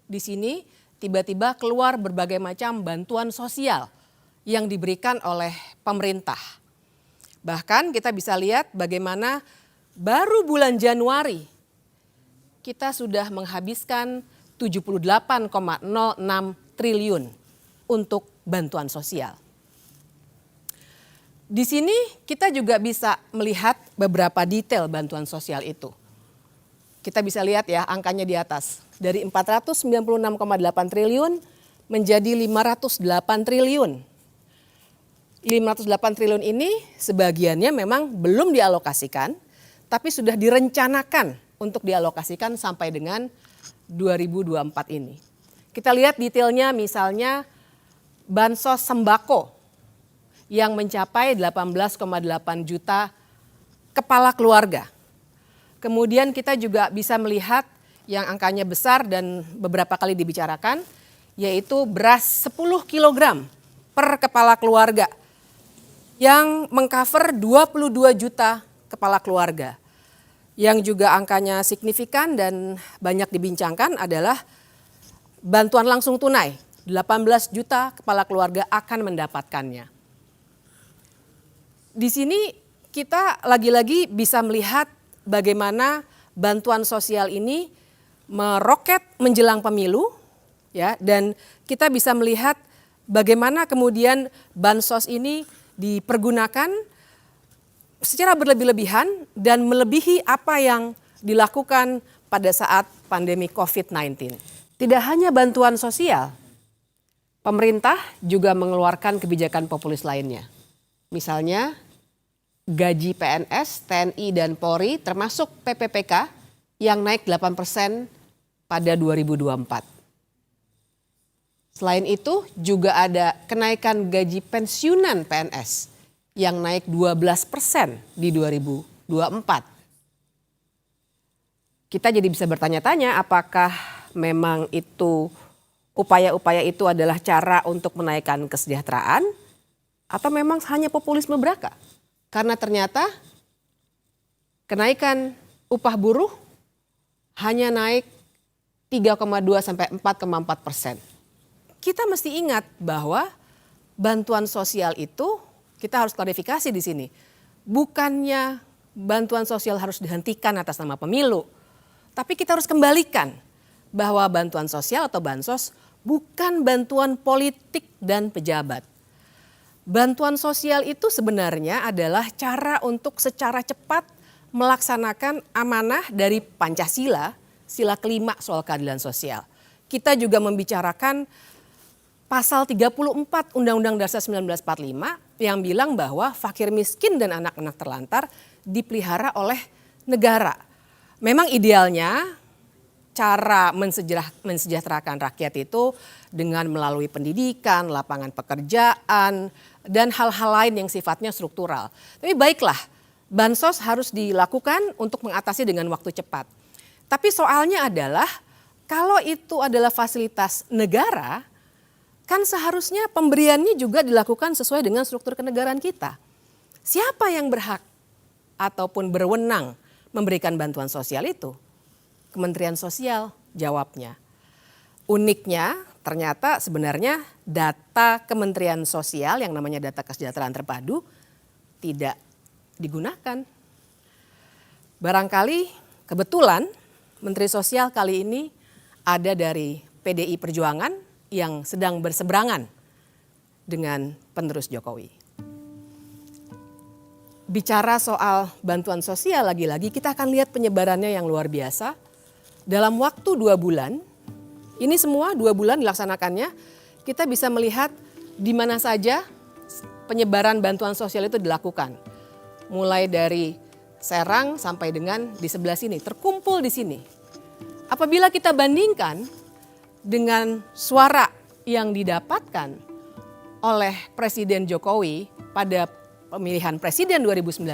Di sini tiba-tiba keluar berbagai macam bantuan sosial yang diberikan oleh pemerintah. Bahkan kita bisa lihat bagaimana baru bulan Januari kita sudah menghabiskan 78,06 triliun untuk bantuan sosial. Di sini kita juga bisa melihat beberapa detail bantuan sosial itu. Kita bisa lihat ya angkanya di atas. Dari 496,8 triliun menjadi 508 triliun. 508 triliun ini sebagiannya memang belum dialokasikan, tapi sudah direncanakan untuk dialokasikan sampai dengan 2024 ini. Kita lihat detailnya misalnya bansos sembako yang mencapai 18,8 juta kepala keluarga. Kemudian kita juga bisa melihat yang angkanya besar dan beberapa kali dibicarakan, yaitu beras 10 kg per kepala keluarga yang mengcover 22 juta kepala keluarga. Yang juga angkanya signifikan dan banyak dibincangkan adalah bantuan langsung tunai, 18 juta kepala keluarga akan mendapatkannya. Di sini kita lagi-lagi bisa melihat bagaimana bantuan sosial ini meroket menjelang pemilu, ya, dan kita bisa melihat bagaimana kemudian bansos ini dipergunakan secara berlebih-lebihan dan melebihi apa yang dilakukan pada saat pandemi COVID-19. Tidak hanya bantuan sosial, pemerintah juga mengeluarkan kebijakan populis lainnya. Misalnya gaji PNS, TNI, dan Polri termasuk PPPK yang naik 8% pada 2024. Selain itu juga ada kenaikan gaji pensiunan PNS yang naik 12% di 2024. Kita jadi bisa bertanya-tanya apakah memang itu upaya-upaya itu adalah cara untuk menaikkan kesejahteraan atau memang hanya populisme belaka? Karena ternyata kenaikan upah buruh hanya naik 3,2 sampai 4,4%. Kita mesti ingat bahwa bantuan sosial itu kita harus klarifikasi di sini. Bukannya bantuan sosial harus dihentikan atas nama pemilu, tapi kita harus kembalikan bahwa bantuan sosial atau bansos bukan bantuan politik dan pejabat. Bantuan sosial itu sebenarnya adalah cara untuk secara cepat melaksanakan amanah dari Pancasila, sila kelima soal keadilan sosial. Kita juga membicarakan pasal 34 Undang-Undang Dasar 1945 yang bilang bahwa fakir miskin dan anak-anak terlantar dipelihara oleh negara. Memang idealnya cara mensejahterakan rakyat itu dengan melalui pendidikan, lapangan pekerjaan, dan hal-hal lain yang sifatnya struktural. Tapi baiklah, bansos harus dilakukan untuk mengatasi dengan waktu cepat. Tapi soalnya adalah kalau itu adalah fasilitas negara, kan seharusnya pemberiannya juga dilakukan sesuai dengan struktur kenegaraan kita. Siapa yang berhak ataupun berwenang memberikan bantuan sosial itu? Kementerian Sosial jawabnya. Uniknya ternyata sebenarnya data Kementerian Sosial yang namanya data kesejahteraan terpadu tidak digunakan. Barangkali kebetulan Menteri Sosial kali ini ada dari PDI Perjuangan yang sedang berseberangan dengan penerus Jokowi. Bicara soal bantuan sosial lagi-lagi kita akan lihat penyebarannya yang luar biasa. Dalam waktu 2 bulan, ini semua 2 bulan dilaksanakannya, kita bisa melihat di mana saja penyebaran bantuan sosial itu dilakukan. Mulai dari Serang sampai dengan di sebelah sini, terkumpul di sini. Apabila kita bandingkan dengan suara yang didapatkan oleh Presiden Jokowi pada pemilihan presiden 2019,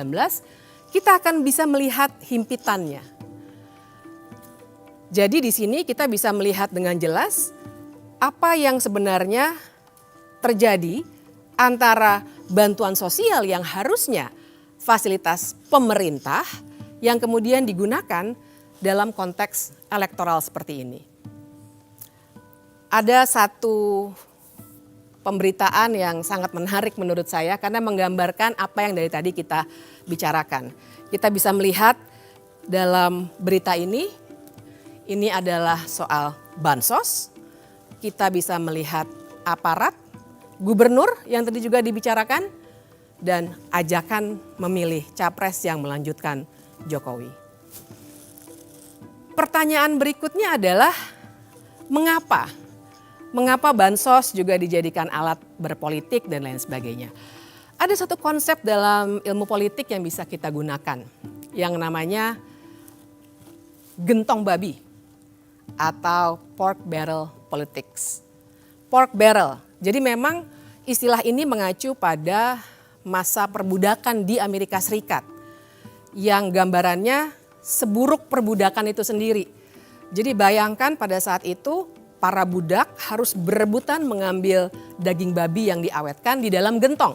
kita akan bisa melihat himpitannya. Jadi di sini kita bisa melihat dengan jelas apa yang sebenarnya terjadi antara bantuan sosial yang harusnya fasilitas pemerintah yang kemudian digunakan dalam konteks elektoral seperti ini. Ada satu pemberitaan yang sangat menarik menurut saya karena menggambarkan apa yang dari tadi kita bicarakan. Kita bisa melihat dalam berita ini adalah soal bansos. Kita bisa melihat aparat, gubernur yang tadi juga dibicarakan, dan ajakan memilih capres yang melanjutkan Jokowi. Pertanyaan berikutnya adalah mengapa? Mengapa bansos juga dijadikan alat berpolitik dan lain sebagainya? Ada satu konsep dalam ilmu politik yang bisa kita gunakan yang namanya gentong babi atau pork barrel politics. Pork barrel, jadi memang istilah ini mengacu pada masa perbudakan di Amerika Serikat yang gambarannya seburuk perbudakan itu sendiri. Jadi bayangkan pada saat itu para budak harus berebutan mengambil daging babi yang diawetkan di dalam gentong.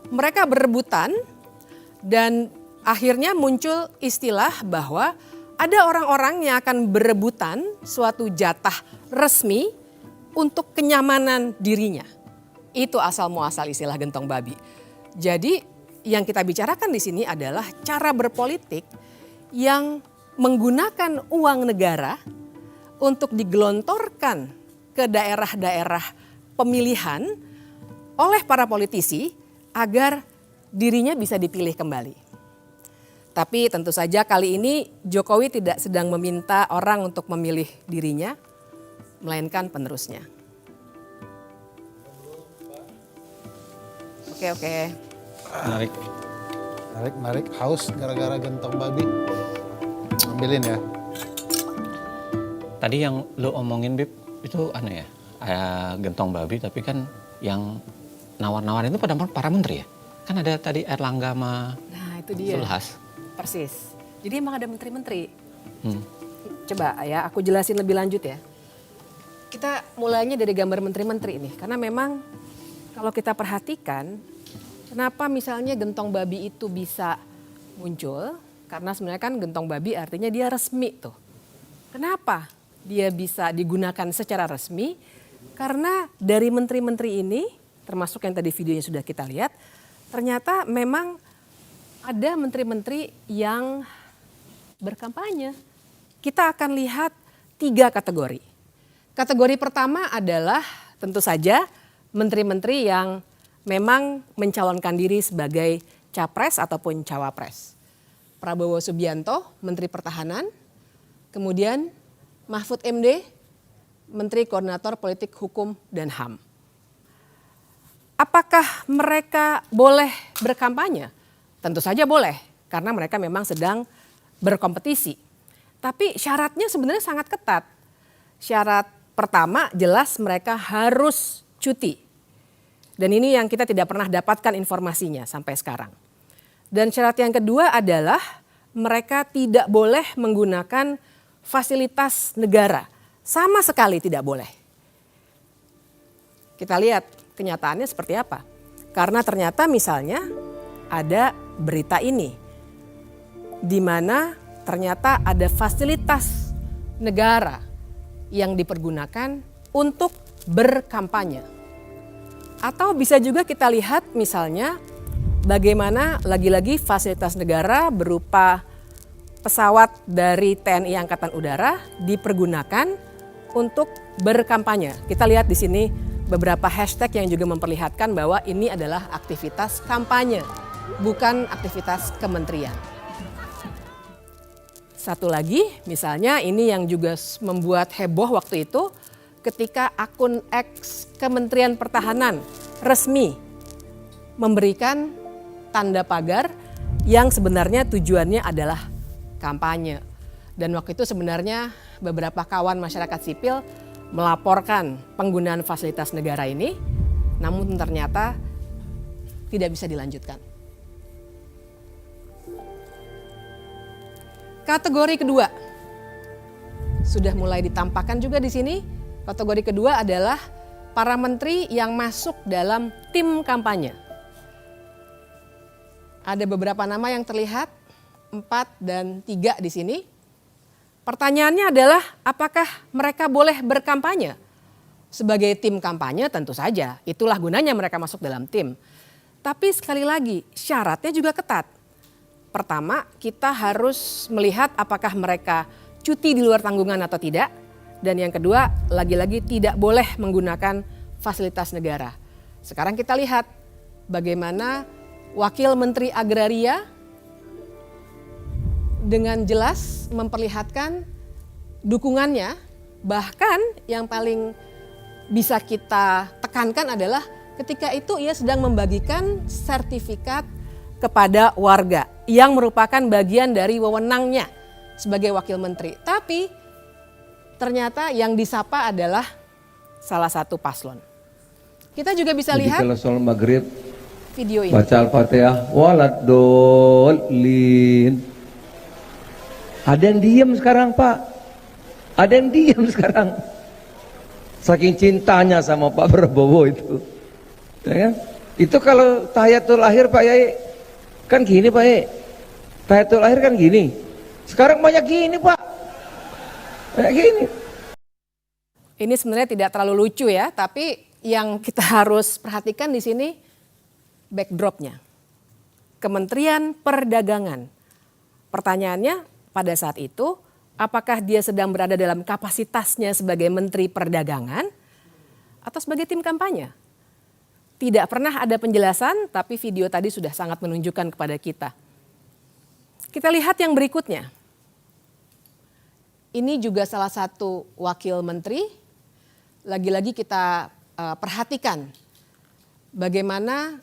Mereka berebutan dan akhirnya muncul istilah bahwa ada orang-orang yang akan berebutan suatu jatah resmi untuk kenyamanan dirinya. Itu asal muasal istilah gentong babi. Jadi yang kita bicarakan di sini adalah cara berpolitik yang menggunakan uang negara untuk digelontorkan ke daerah-daerah pemilihan oleh para politisi agar dirinya bisa dipilih kembali. Tapi tentu saja kali ini Jokowi tidak sedang meminta orang untuk memilih dirinya, melainkan penerusnya. Oke. Menarik. Haus gara-gara gentong babi. Ambilin ya. Tadi yang lo omongin, Bib, itu aneh ya. Gentong babi, tapi kan yang nawar-nawarin itu pada para menteri ya. Kan ada tadi Erlangga sama itu dia. Zulhas. Persis. Jadi emang ada menteri-menteri. Coba ya, aku jelasin lebih lanjut ya. Kita mulainya dari gambar menteri-menteri ini. Karena memang kalau kita perhatikan, kenapa misalnya gentong babi itu bisa muncul? Karena sebenarnya kan gentong babi artinya dia resmi tuh. Kenapa dia bisa digunakan secara resmi? Karena dari menteri-menteri ini, termasuk yang tadi videonya sudah kita lihat, ternyata memang ada menteri-menteri yang berkampanye. Kita akan lihat 3 kategori. Kategori pertama adalah tentu saja menteri-menteri yang memang mencalonkan diri sebagai capres ataupun cawapres. Prabowo Subianto, Menteri Pertahanan, kemudian Mahfud MD, Menteri Koordinator Politik Hukum dan HAM. Apakah mereka boleh berkampanye? Tentu saja boleh, karena mereka memang sedang berkompetisi. Tapi syaratnya sebenarnya sangat ketat. Syarat pertama jelas mereka harus cuti. Dan ini yang kita tidak pernah dapatkan informasinya sampai sekarang. Dan syarat yang kedua adalah mereka tidak boleh menggunakan fasilitas negara. Sama sekali tidak boleh. Kita lihat kenyataannya seperti apa. Karena ternyata misalnya ada berita ini, di mana ternyata ada fasilitas negara yang dipergunakan untuk berkampanye. Atau bisa juga kita lihat misalnya bagaimana lagi-lagi fasilitas negara berupa pesawat dari TNI Angkatan Udara dipergunakan untuk berkampanye. Kita lihat di sini beberapa hashtag yang juga memperlihatkan bahwa ini adalah aktivitas kampanye, bukan aktivitas kementerian. Satu lagi, misalnya ini yang juga membuat heboh waktu itu, ketika akun X Kementerian Pertahanan resmi memberikan tanda pagar yang sebenarnya tujuannya adalah kampanye. Dan waktu itu sebenarnya beberapa kawan masyarakat sipil melaporkan penggunaan fasilitas negara ini, namun ternyata tidak bisa dilanjutkan. Kategori kedua sudah mulai ditampakkan juga di sini. Kategori kedua adalah para menteri yang masuk dalam tim kampanye. Ada beberapa nama yang terlihat, 4 dan 3 di sini. Pertanyaannya adalah apakah mereka boleh berkampanye? Sebagai tim kampanye tentu saja, itulah gunanya mereka masuk dalam tim. Tapi sekali lagi syaratnya juga ketat. Pertama, kita harus melihat apakah mereka cuti di luar tanggungan atau tidak. Dan yang kedua, lagi-lagi tidak boleh menggunakan fasilitas negara. Sekarang kita lihat bagaimana Wakil Menteri Agraria dengan jelas memperlihatkan dukungannya. Bahkan yang paling bisa kita tekankan adalah ketika itu ia sedang membagikan sertifikat kepada warga yang merupakan bagian dari wewenangnya sebagai wakil menteri. Tapi ternyata yang disapa adalah salah satu paslon. Kita juga bisa lihat kalau soal maghrib video ini. Baca Al-Fatihah waladolin. Ada yang diam sekarang, Pak. Ada yang diam sekarang. Saking cintanya sama Pak Prabowo itu. Ya kan? Itu kalau tahiyatul akhir Pak Yai kan gini Pak Yai. Tahiyatul akhir kan gini. Sekarang banyak gini Pak. Kayak gini. Ini sebenarnya tidak terlalu lucu ya, tapi yang kita harus perhatikan di sini backdropnya. Kementerian Perdagangan. Pertanyaannya pada saat itu, apakah dia sedang berada dalam kapasitasnya sebagai Menteri Perdagangan atau sebagai tim kampanye? Tidak pernah ada penjelasan, tapi video tadi sudah sangat menunjukkan kepada kita. Kita lihat yang berikutnya. Ini juga salah satu wakil menteri. Lagi-lagi kita perhatikan bagaimana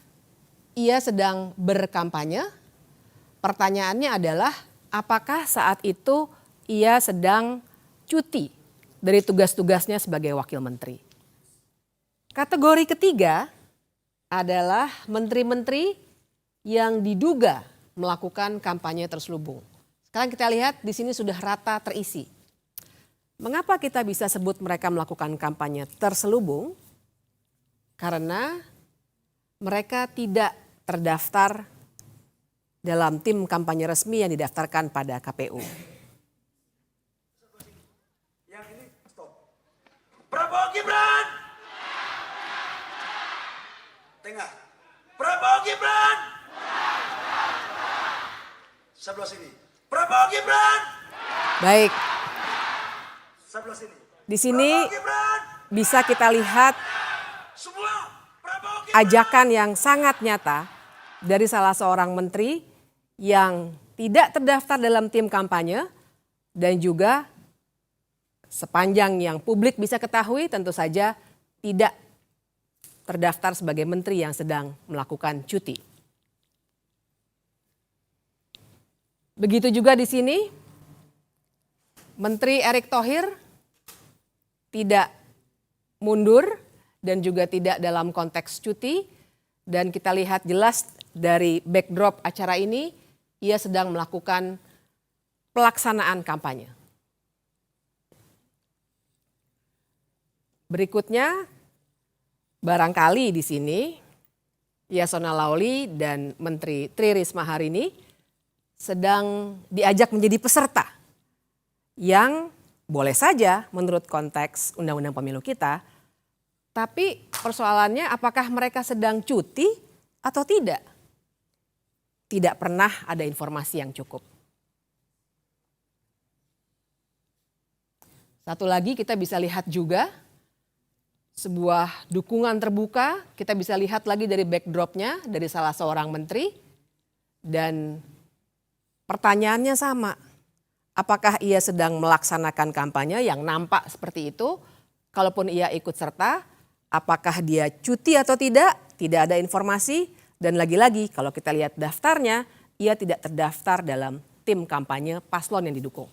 ia sedang berkampanye. Pertanyaannya adalah apakah saat itu ia sedang cuti dari tugas-tugasnya sebagai wakil menteri. Kategori ketiga adalah menteri-menteri yang diduga melakukan kampanye terselubung. Sekarang kita lihat di sini sudah rata terisi. Mengapa kita bisa sebut mereka melakukan kampanye terselubung? Karena mereka tidak terdaftar dalam tim kampanye resmi yang didaftarkan pada KPU. Yang ini stop. Prabowo Gibran. Tengah. Prabowo Gibran. Sebelah sini. Prabowo Gibran. Baik. Sebelah sini. Di sini bisa kita lihat ajakan yang sangat nyata dari salah seorang menteri yang tidak terdaftar dalam tim kampanye dan juga sepanjang yang publik bisa ketahui tentu saja tidak terdaftar sebagai menteri yang sedang melakukan cuti. Begitu juga di sini Menteri Erick Thohir tidak mundur dan juga tidak dalam konteks cuti dan kita lihat jelas dari backdrop acara ini, ia sedang melakukan pelaksanaan kampanye. Berikutnya, barangkali di sini Yasona Lawli dan Menteri Tri Risma hari ini sedang diajak menjadi peserta yang boleh saja menurut konteks Undang-Undang Pemilu kita, tapi persoalannya apakah mereka sedang cuti atau tidak? Tidak pernah ada informasi yang cukup. Satu lagi kita bisa lihat juga sebuah dukungan terbuka, kita bisa lihat lagi dari backdropnya dari salah seorang menteri, dan pertanyaannya sama, apakah ia sedang melaksanakan kampanye yang nampak seperti itu? Kalaupun ia ikut serta, apakah dia cuti atau tidak ada informasi, dan lagi-lagi kalau kita lihat daftarnya, ia tidak terdaftar dalam tim kampanye paslon yang didukung.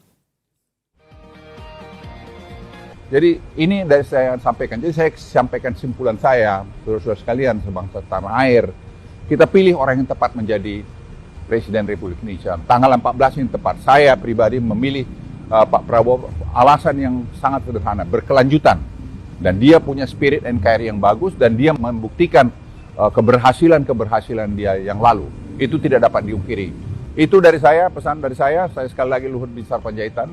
Jadi ini dari saya sampaikan. Jadi saya sampaikan simpulan saya, saudara-saudara sekalian sebangsa tanah air. Kita pilih orang yang tepat menjadi Presiden Republik Indonesia. Tanggal 14 yang tepat. Saya pribadi memilih Pak Prabowo alasan yang sangat sederhana, berkelanjutan. Dan dia punya spirit NKRI yang bagus dan dia membuktikan keberhasilan dia yang lalu. Itu tidak dapat diungkiri. Itu dari saya, pesan dari saya sekali lagi Luhut Binsar Panjaitan,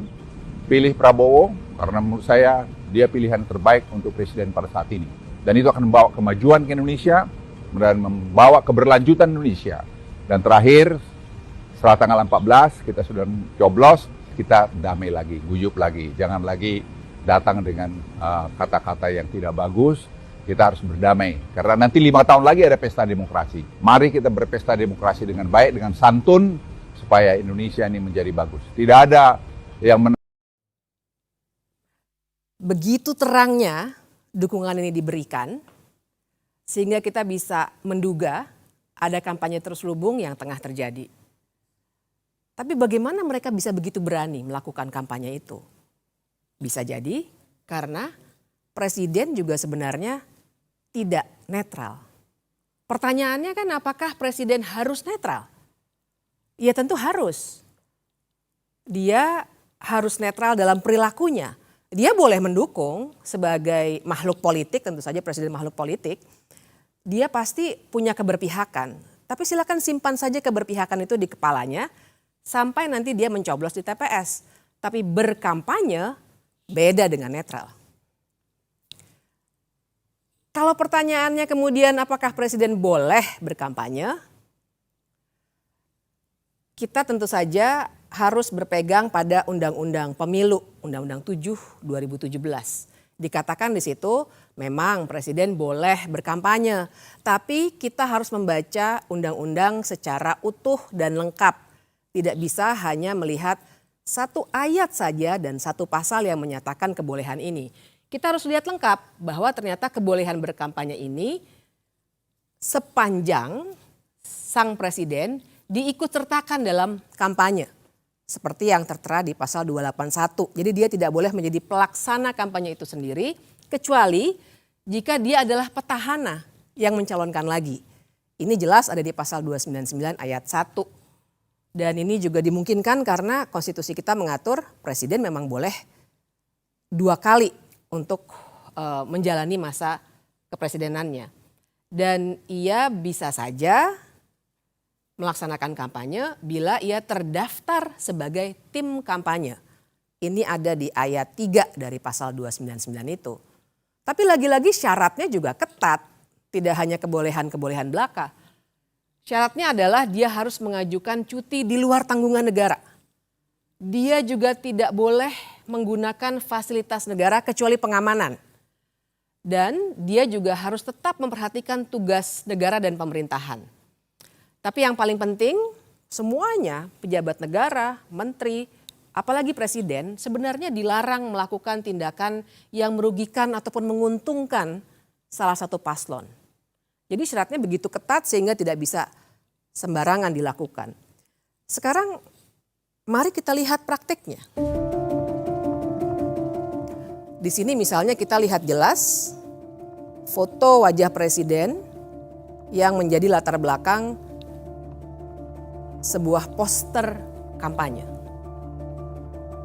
pilih Prabowo karena menurut saya dia pilihan terbaik untuk presiden pada saat ini. Dan itu akan membawa kemajuan ke Indonesia dan membawa keberlanjutan Indonesia. Dan terakhir, setelah tanggal 14 kita sudah coblos, kita damai lagi, guyup lagi. Jangan lagi datang dengan kata-kata yang tidak bagus. Kita harus berdamai. Karena nanti 5 tahun lagi ada pesta demokrasi. Mari kita berpesta demokrasi dengan baik, dengan santun, supaya Indonesia ini menjadi bagus. Tidak ada yang Begitu terangnya dukungan ini diberikan, sehingga kita bisa menduga ada kampanye terselubung yang tengah terjadi. Tapi bagaimana mereka bisa begitu berani melakukan kampanye itu? Bisa jadi karena presiden juga sebenarnya tidak netral. Pertanyaannya kan apakah presiden harus netral? Ya tentu harus. Dia harus netral dalam perilakunya. Dia boleh mendukung sebagai makhluk politik, tentu saja presiden makhluk politik. Dia pasti punya keberpihakan. Tapi silakan simpan saja keberpihakan itu di kepalanya sampai nanti dia mencoblos di TPS. Tapi berkampanye beda dengan netral. Kalau pertanyaannya kemudian apakah presiden boleh berkampanye? Kita tentu saja harus berpegang pada Undang-Undang Pemilu, Undang-Undang 7 2017. Dikatakan di situ memang presiden boleh berkampanye, tapi kita harus membaca undang-undang secara utuh dan lengkap. Tidak bisa hanya melihat satu ayat saja dan satu pasal yang menyatakan kebolehan ini. Kita harus lihat lengkap bahwa ternyata kebolehan berkampanye ini sepanjang sang presiden diikutsertakan dalam kampanye. Seperti yang tertera di pasal 281. Jadi dia tidak boleh menjadi pelaksana kampanye itu sendiri kecuali jika dia adalah petahana yang mencalonkan lagi. Ini jelas ada di pasal 299 ayat 1. Dan ini juga dimungkinkan karena konstitusi kita mengatur presiden memang boleh 2 kali untuk menjalani masa kepresidenannya. Dan ia bisa saja melaksanakan kampanye bila ia terdaftar sebagai tim kampanye. Ini ada di ayat 3 dari pasal 299 itu. Tapi lagi-lagi syaratnya juga ketat. Tidak hanya kebolehan-kebolehan belaka. Syaratnya adalah dia harus mengajukan cuti di luar tanggungan negara. Dia juga tidak boleh menggunakan fasilitas negara kecuali pengamanan. Dan dia juga harus tetap memperhatikan tugas negara dan pemerintahan. Tapi yang paling penting semuanya pejabat negara, menteri, apalagi presiden sebenarnya dilarang melakukan tindakan yang merugikan ataupun menguntungkan salah satu paslon. Jadi syaratnya begitu ketat sehingga tidak bisa sembarangan dilakukan. Sekarang mari kita lihat prakteknya. Di sini misalnya kita lihat jelas foto wajah presiden yang menjadi latar belakang sebuah poster kampanye.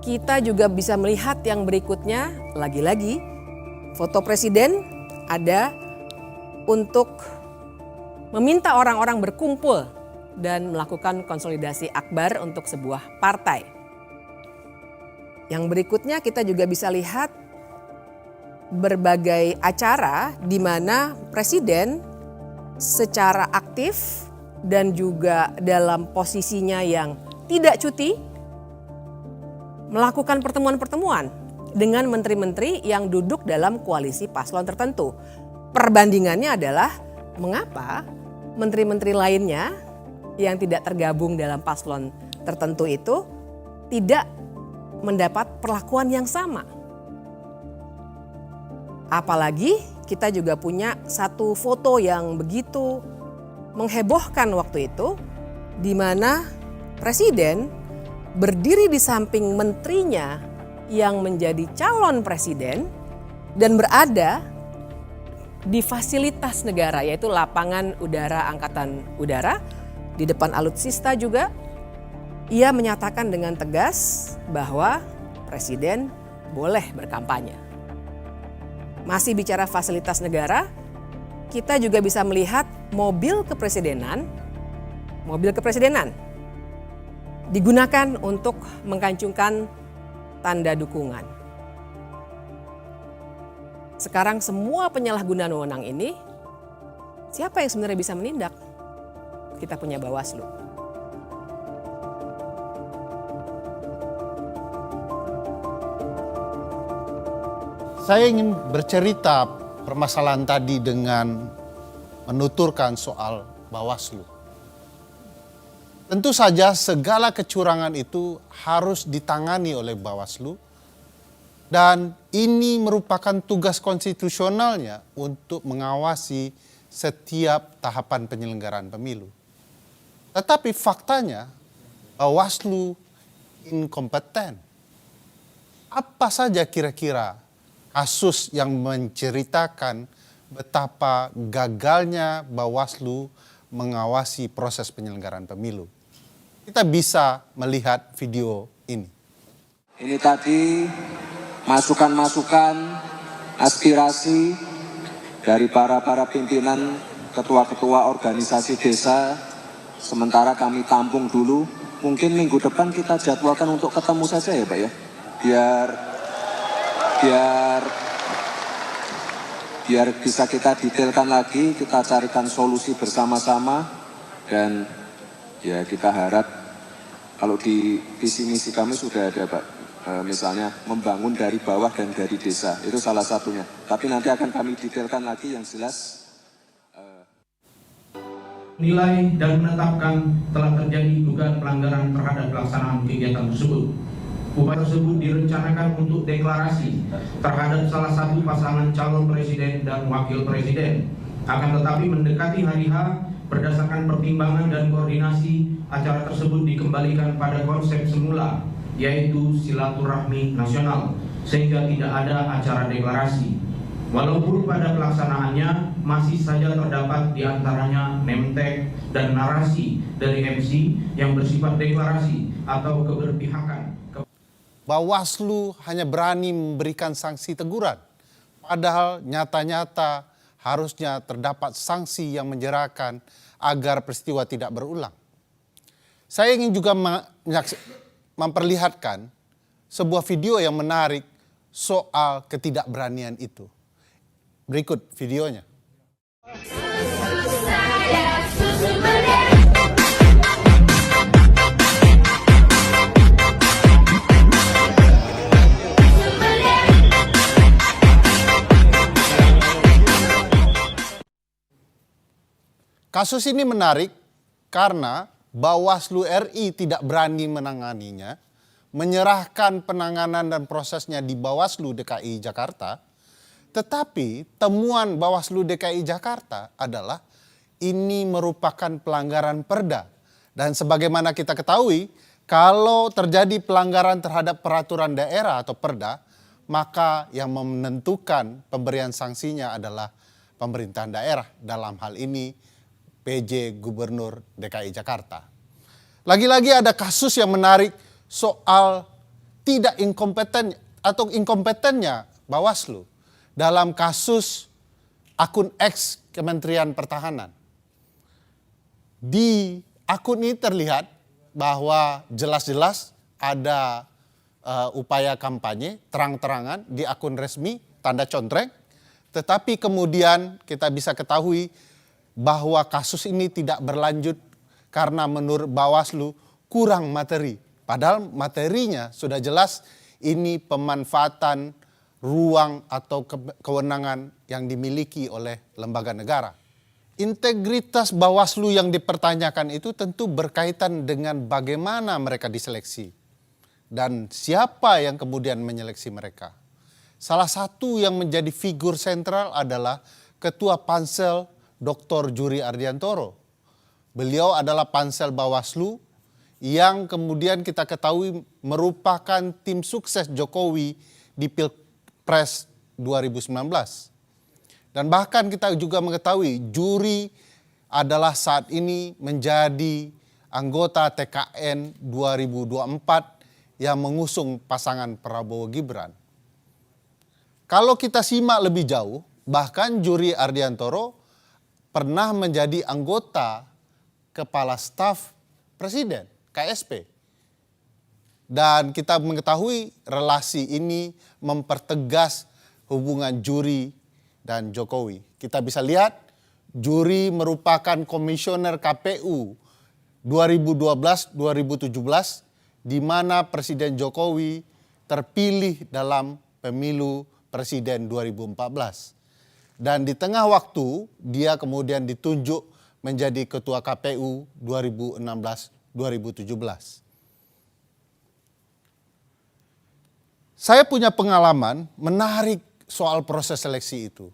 Kita juga bisa melihat yang berikutnya, lagi-lagi foto presiden ada untuk meminta orang-orang berkumpul dan melakukan konsolidasi akbar untuk sebuah partai. Yang berikutnya kita juga bisa lihat berbagai acara di mana presiden secara aktif dan juga dalam posisinya yang tidak cuti melakukan pertemuan-pertemuan dengan menteri-menteri yang duduk dalam koalisi paslon tertentu. Perbandingannya adalah mengapa menteri-menteri lainnya yang tidak tergabung dalam paslon tertentu itu tidak mendapat perlakuan yang sama. Apalagi kita juga punya satu foto yang begitu menghebohkan waktu itu, di mana presiden berdiri di samping menterinya yang menjadi calon presiden dan berada di fasilitas negara, yaitu lapangan udara Angkatan Udara di depan alutsista juga. Ia menyatakan dengan tegas bahwa presiden boleh berkampanye. Masih bicara fasilitas negara, kita juga bisa melihat mobil kepresidenan digunakan untuk mengkancungkan tanda dukungan. Sekarang semua penyalahgunaan wewenang ini, siapa yang sebenarnya bisa menindak? Kita punya Bawaslu. Saya ingin bercerita permasalahan tadi dengan menuturkan soal Bawaslu. Tentu saja segala kecurangan itu harus ditangani oleh Bawaslu dan ini merupakan tugas konstitusionalnya untuk mengawasi setiap tahapan penyelenggaraan pemilu. Tetapi faktanya Bawaslu inkompeten. Apa saja kira-kira kasus yang menceritakan betapa gagalnya Bawaslu mengawasi proses penyelenggaraan pemilu? Kita bisa melihat video ini. Ini tadi masukan-masukan, aspirasi dari para pimpinan, ketua-ketua organisasi desa. Sementara kami tampung dulu, mungkin minggu depan kita jadwalkan untuk ketemu saja ya Pak ya. Biar bisa kita detailkan lagi, kita carikan solusi bersama-sama. Dan ya kita harap kalau di visi misi kami sudah ada Pak, misalnya membangun dari bawah dan dari desa, itu salah satunya. Tapi nanti akan kami detailkan lagi yang jelas. Nilai dan menetapkan telah terjadi dugaan pelanggaran terhadap pelaksanaan kegiatan tersebut. Upaya tersebut direncanakan untuk deklarasi terhadap salah satu pasangan calon presiden dan wakil presiden. Akan tetapi mendekati hari H, berdasarkan pertimbangan dan koordinasi, acara tersebut dikembalikan pada konsep semula, yaitu silaturahmi nasional, sehingga tidak ada acara deklarasi. Walaupun pada pelaksanaannya masih saja terdapat di antaranya name tag dan narasi dari MC yang bersifat deklarasi atau keberpihakan. Bawaslu hanya berani memberikan sanksi teguran, padahal nyata-nyata harusnya terdapat sanksi yang menjerakan agar peristiwa tidak berulang. Saya ingin juga memperlihatkan sebuah video yang menarik soal ketidakberanian itu. Berikut videonya. Kasus ini menarik karena Bawaslu RI tidak berani menanganinya, menyerahkan penanganan dan prosesnya di Bawaslu DKI Jakarta. Tetapi temuan Bawaslu DKI Jakarta adalah ini merupakan pelanggaran perda. Dan sebagaimana kita ketahui, kalau terjadi pelanggaran terhadap peraturan daerah atau perda, maka yang menentukan pemberian sanksinya adalah pemerintahan daerah, dalam hal ini PJ Gubernur DKI Jakarta. Lagi-lagi ada kasus yang menarik soal tidak inkompeten atau inkompetennya Bawaslu dalam kasus akun X Kementerian Pertahanan. Di akun ini terlihat bahwa jelas-jelas ada upaya kampanye terang-terangan di akun resmi, tanda contreng. Tetapi kemudian kita bisa ketahui bahwa kasus ini tidak berlanjut karena menurut Bawaslu kurang materi. Padahal materinya sudah jelas ini pemanfaatan ruang atau kewenangan yang dimiliki oleh lembaga negara. Integritas Bawaslu yang dipertanyakan itu tentu berkaitan dengan bagaimana mereka diseleksi dan siapa yang kemudian menyeleksi mereka. Salah satu yang menjadi figur sentral adalah Ketua Pansel Dr. Juri Ardiantoro. Beliau adalah Pansel Bawaslu yang kemudian kita ketahui merupakan tim sukses Jokowi di Pilpres 2019. Dan bahkan kita juga mengetahui juri adalah saat ini menjadi anggota TKN 2024 yang mengusung pasangan Prabowo Gibran. Kalau kita simak lebih jauh, bahkan Juri Ardiantoro pernah menjadi anggota Kepala Staf Presiden, KSP. Dan kita mengetahui relasi ini mempertegas hubungan Juri dan Jokowi. Kita bisa lihat Juri merupakan komisioner KPU 2012-2017 di mana Presiden Jokowi terpilih dalam pemilu Presiden 2014. Dan di tengah waktu dia kemudian ditunjuk menjadi Ketua KPU 2016-2017. Saya punya pengalaman menarik soal proses seleksi itu.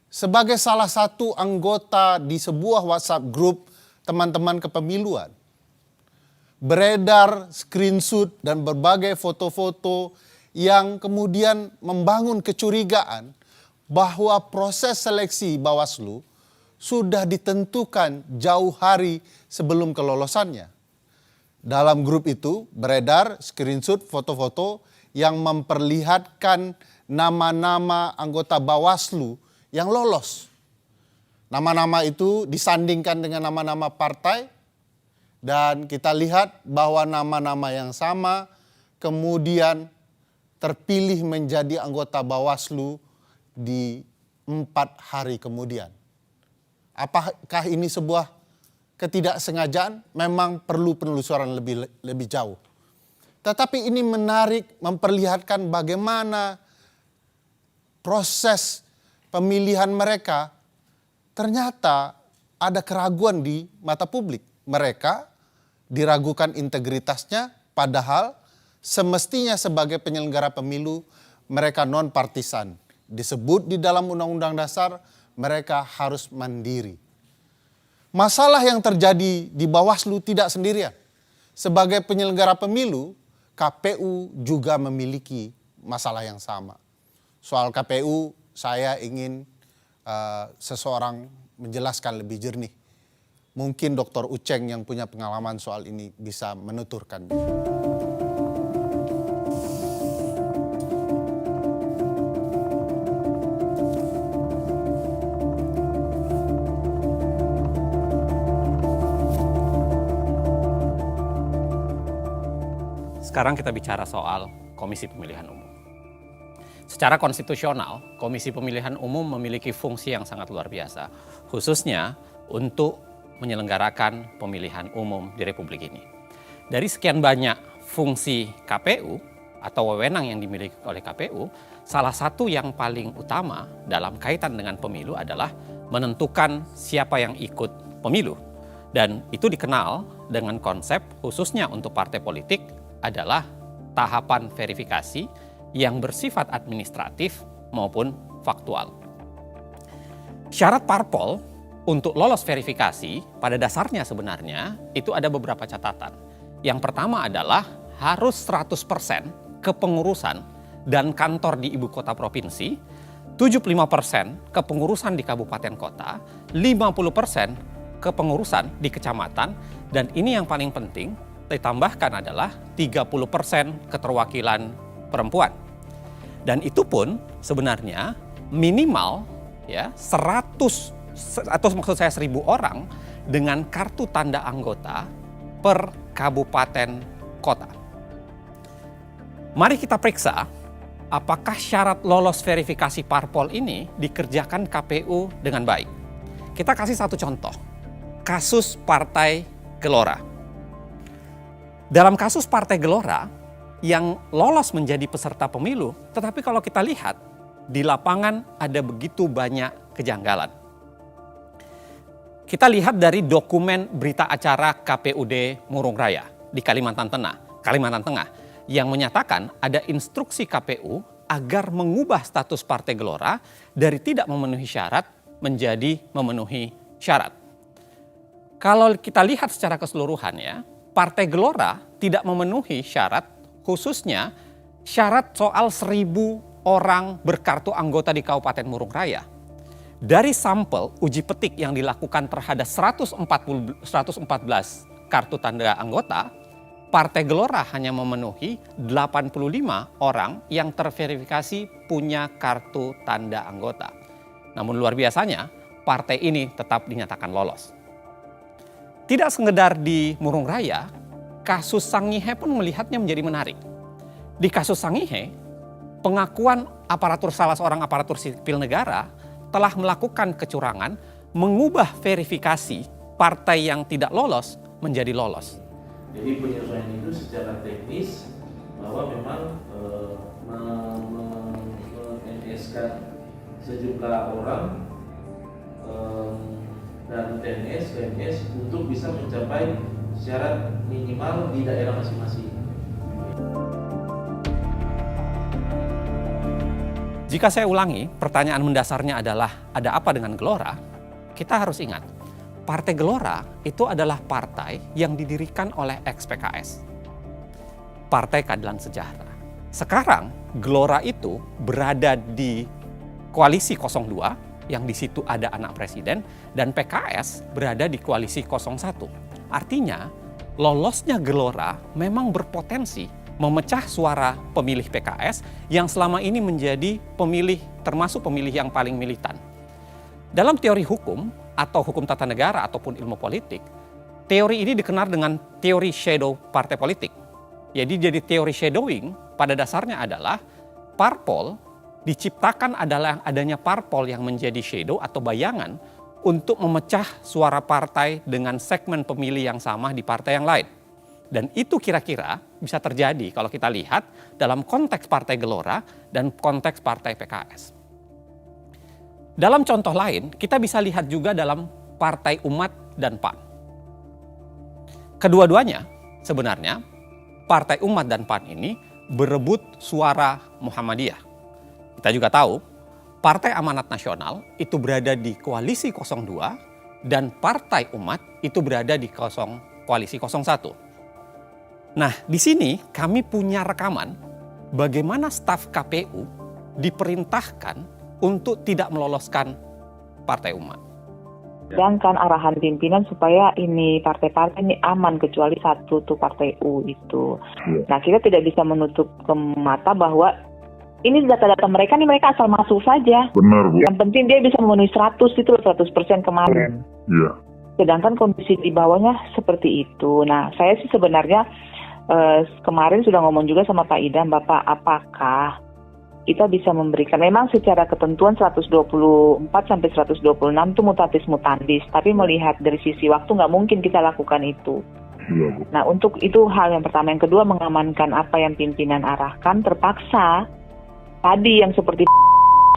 Sebagai salah satu anggota di sebuah WhatsApp grup teman-teman kepemiluan, beredar screenshot dan berbagai foto-foto yang kemudian membangun kecurigaan bahwa proses seleksi Bawaslu sudah ditentukan jauh hari sebelum kelolosannya. Dalam grup itu beredar screenshot foto-foto yang memperlihatkan nama-nama anggota Bawaslu yang lolos. Nama-nama itu disandingkan dengan nama-nama partai dan kita lihat bahwa nama-nama yang sama kemudian terpilih menjadi anggota Bawaslu di 4 hari kemudian. Apakah ini sebuah ketidaksengajaan? Memang perlu penelusuran lebih jauh. Tetapi ini menarik memperlihatkan bagaimana proses pemilihan mereka ternyata ada keraguan di mata publik. Mereka diragukan integritasnya padahal semestinya sebagai penyelenggara pemilu mereka non-partisan. Disebut di dalam Undang-Undang Dasar mereka harus mandiri. Masalah yang terjadi di Bawaslu tidak sendirian. Sebagai penyelenggara pemilu, KPU juga memiliki masalah yang sama. Soal KPU saya ingin seseorang menjelaskan lebih jernih. Mungkin Dr. Uceng yang punya pengalaman soal ini bisa menuturkan. Sekarang kita bicara soal Komisi Pemilihan Umum. Secara konstitusional, Komisi Pemilihan Umum memiliki fungsi yang sangat luar biasa, khususnya untuk menyelenggarakan pemilihan umum di Republik ini. Dari sekian banyak fungsi KPU atau wewenang yang dimiliki oleh KPU, salah satu yang paling utama dalam kaitan dengan pemilu adalah menentukan siapa yang ikut pemilu. Dan itu dikenal dengan konsep khususnya untuk partai politik adalah tahapan verifikasi yang bersifat administratif maupun faktual. Syarat parpol untuk lolos verifikasi pada dasarnya sebenarnya itu ada beberapa catatan. Yang pertama adalah harus 100% kepengurusan dan kantor di ibu kota provinsi, 75% kepengurusan di kabupaten kota, 50% kepengurusan di kecamatan, dan ini yang paling penting ditambahkan adalah 30% keterwakilan perempuan. Dan itu pun sebenarnya minimal ya 100 atau maksud saya 1.000 orang dengan kartu tanda anggota per kabupaten kota. Mari kita periksa apakah syarat lolos verifikasi parpol ini dikerjakan KPU dengan baik. Kita kasih satu contoh, kasus Partai Gelora. Dalam kasus Partai Gelora yang lolos menjadi peserta pemilu, tetapi kalau kita lihat di lapangan ada begitu banyak kejanggalan. Kita lihat dari dokumen berita acara KPUD Murung Raya di Kalimantan Tengah yang menyatakan ada instruksi KPU agar mengubah status Partai Gelora dari tidak memenuhi syarat menjadi memenuhi syarat. Kalau kita lihat secara keseluruhan ya, Partai Gelora tidak memenuhi syarat, khususnya syarat soal 1.000 orang berkartu anggota di Kabupaten Murung Raya. Dari sampel uji petik yang dilakukan terhadap 114 kartu tanda anggota, Partai Gelora hanya memenuhi 85 orang yang terverifikasi punya kartu tanda anggota. Namun luar biasanya, partai ini tetap dinyatakan lolos. Tidak sekedar di Murung Raya, kasus Sangihe pun melihatnya menjadi menarik. Di kasus Sangihe, pengakuan salah seorang aparatur sipil negara telah melakukan kecurangan, mengubah verifikasi partai yang tidak lolos menjadi lolos. Jadi penyesuaian itu secara teknis bahwa memang men-NS sejumlah orang dan PNS untuk bisa mencapai syarat minimal di daerah masing-masing. Jika saya ulangi, pertanyaan mendasarnya adalah ada apa dengan Gelora? Kita harus ingat, Partai Gelora itu adalah partai yang didirikan oleh ex-PKS. Partai Keadilan Sejahtera. Sekarang Gelora itu berada di koalisi 02 yang di situ ada anak presiden, dan PKS berada di koalisi 01. Artinya lolosnya Gelora memang berpotensi memecah suara pemilih PKS yang selama ini menjadi termasuk pemilih yang paling militan. Dalam teori hukum atau hukum tata negara ataupun ilmu politik, teori ini dikenal dengan teori shadow partai politik. Jadi teori shadowing pada dasarnya adalah parpol diciptakan adalah adanya parpol yang menjadi shadow atau bayangan untuk memecah suara partai dengan segmen pemilih yang sama di partai yang lain. Dan itu kira-kira bisa terjadi kalau kita lihat dalam konteks Partai Gelora dan konteks Partai PKS. Dalam contoh lain, kita bisa lihat juga dalam Partai Umat dan PAN. Kedua-duanya sebenarnya Partai Umat dan PAN ini berebut suara Muhammadiyah. Kita juga tahu Partai Amanat Nasional itu berada di koalisi 02 dan Partai Umat itu berada di koalisi 01. Nah, di sini kami punya rekaman bagaimana staf KPU diperintahkan untuk tidak meloloskan Partai Umat. Sedangkan arahan pimpinan supaya ini partai-partai ini aman kecuali satu tuh Partai U itu. Nah, kita tidak bisa menutup ke mata bahwa ini data-data mereka nih, mereka asal masuk saja. Benar, Bu. Yang penting dia bisa memenuhi 100% kemarin. Iya. Sedangkan kondisi di bawahnya seperti itu. Nah, saya sih sebenarnya kemarin sudah ngomong juga sama Pak Idam, Bapak, apakah kita bisa memberikan, memang secara ketentuan 124 sampai 126 itu mutatis mutandis, tapi melihat dari sisi waktu nggak mungkin kita lakukan itu. Nah, untuk itu hal yang pertama. Yang kedua, mengamankan apa yang pimpinan arahkan, terpaksa tadi yang seperti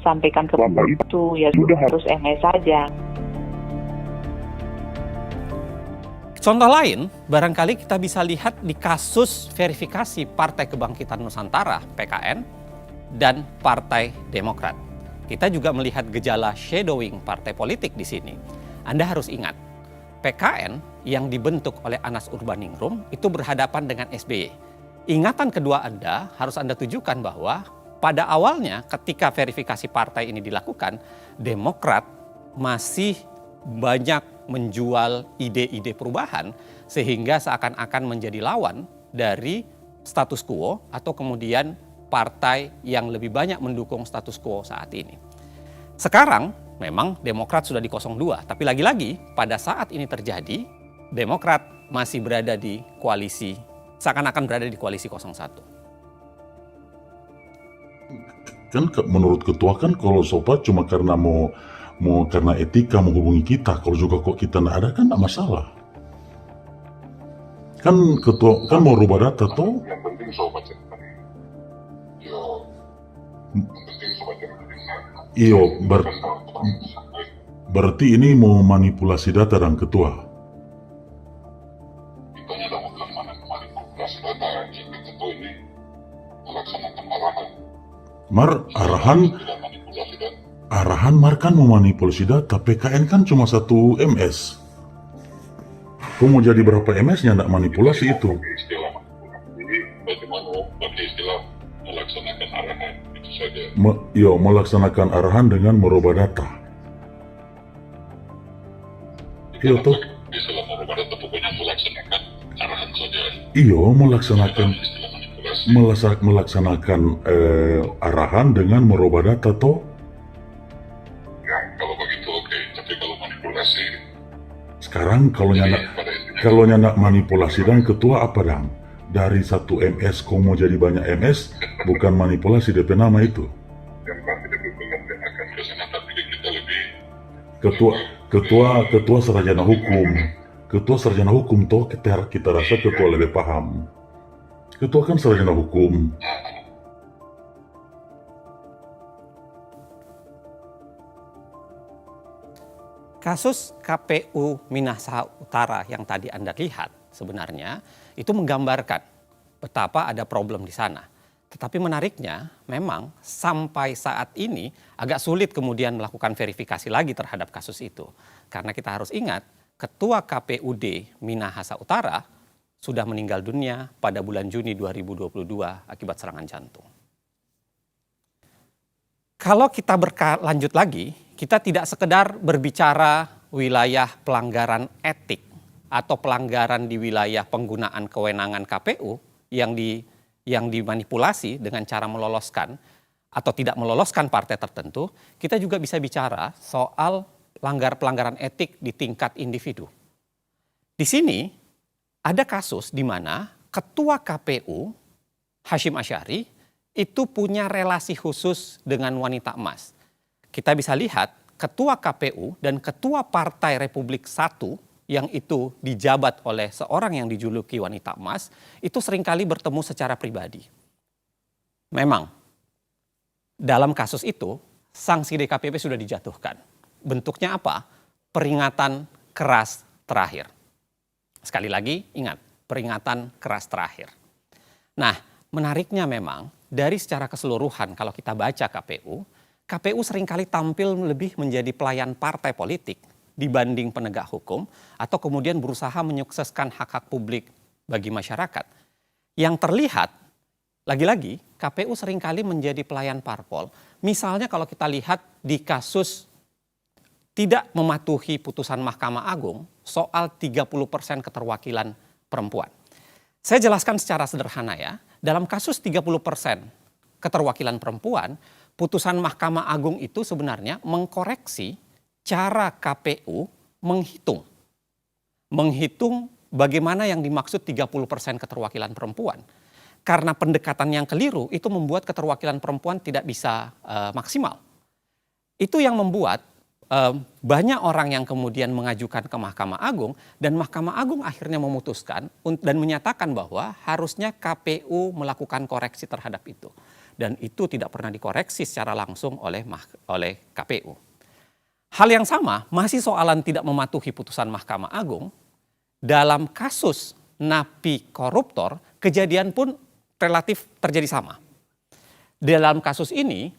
sampaikan ke Bapak itu, ya sudah harus MS saja. Contoh lain, barangkali kita bisa lihat di kasus verifikasi Partai Kebangkitan Nusantara, PKN, dan Partai Demokrat. Kita juga melihat gejala shadowing partai politik di sini. Anda harus ingat, PKN yang dibentuk oleh Anas Urbaningrum itu berhadapan dengan SBY. Ingatan kedua Anda harus Anda tujukan bahwa pada awalnya ketika verifikasi partai ini dilakukan, Demokrat masih banyak menjual ide-ide perubahan sehingga seakan-akan menjadi lawan dari status quo atau kemudian partai yang lebih banyak mendukung status quo saat ini. Sekarang memang Demokrat sudah di 02, tapi lagi-lagi pada saat ini terjadi, Demokrat masih berada di koalisi, seakan-akan berada di koalisi 01. Kan menurut ketua kan kalau Sobat cuma karena mau karena etika menghubungi kita, kalau juga kok kita nggak ada kan nggak masalah. Kan ketua kan mau rubah data toh. Yang penting Sobat berarti ini mau manipulasi data dan ketua. Kitanya udah bukan manipulasi data, jadi ketua ini melaksanakan arahan. Arahan Mar kan memanipulasi data. PKN kan cuma 1 MS. Kau mau jadi berapa MS-nya nggak manipulasi itu? Jadi bagaimana pakai istilah melaksanakan arahan itu saja. Melaksanakan arahan dengan merubah data. Iya toh. Istilah merubah data pokoknya melaksanakan arahan saja. Iya, melaksanakan arahan dengan merubah data toh. Ya, kalau begitu oke. Tapi kalau manipulasi. Sekarang kalau nyandak manipulasi dan ketua apa dang? Dari 1 MS kau mau jadi banyak MS, bukan manipulasi DP nama itu. Yang pasti DP akan kesana, tapi kita lebih. Ketua sarjana hukum. Ketua sarjana hukum toh kita rasa ketua lebih paham. Ketua kan sarjana hukum. Kasus KPU Minahasa Utara yang tadi Anda lihat sebenarnya itu menggambarkan betapa ada problem di sana. Tetapi menariknya memang sampai saat ini agak sulit kemudian melakukan verifikasi lagi terhadap kasus itu. Karena kita harus ingat Ketua KPUD Minahasa Utara sudah meninggal dunia pada bulan Juni 2022 akibat serangan jantung. Kalau kita lanjut lagi, kita tidak sekedar berbicara wilayah pelanggaran etik atau pelanggaran di wilayah penggunaan kewenangan KPU yang dimanipulasi dengan cara meloloskan atau tidak meloloskan partai tertentu, kita juga bisa bicara soal pelanggaran etik di tingkat individu. Di sini ada kasus di mana Ketua KPU Hashim Asyari itu punya relasi khusus dengan wanita emas. Kita bisa lihat Ketua KPU dan Ketua Partai Republik 1 yang itu dijabat oleh seorang yang dijuluki wanita emas itu seringkali bertemu secara pribadi. Memang dalam kasus itu sanksi DKPP sudah dijatuhkan. Bentuknya apa? Peringatan keras terakhir. Sekali lagi ingat, peringatan keras terakhir. Nah, menariknya memang dari secara keseluruhan kalau kita baca KPU seringkali tampil lebih menjadi pelayan partai politik dibanding penegak hukum atau kemudian berusaha menyukseskan hak-hak publik bagi masyarakat. Yang terlihat, lagi-lagi KPU seringkali menjadi pelayan parpol. Misalnya kalau kita lihat di kasus tidak mematuhi putusan Mahkamah Agung soal 30% keterwakilan perempuan. Saya jelaskan secara sederhana ya, dalam kasus 30% keterwakilan perempuan, putusan Mahkamah Agung itu sebenarnya mengkoreksi cara KPU menghitung bagaimana yang dimaksud 30% keterwakilan perempuan. Karena pendekatan yang keliru itu membuat keterwakilan perempuan tidak bisa maksimal. Itu yang membuat banyak orang yang kemudian mengajukan ke Mahkamah Agung dan Mahkamah Agung akhirnya memutuskan dan menyatakan bahwa harusnya KPU melakukan koreksi terhadap itu. Dan itu tidak pernah dikoreksi secara langsung oleh KPU. Hal yang sama masih soalan tidak mematuhi putusan Mahkamah Agung. Dalam kasus napi koruptor, kejadian pun relatif terjadi sama. Dalam kasus ini,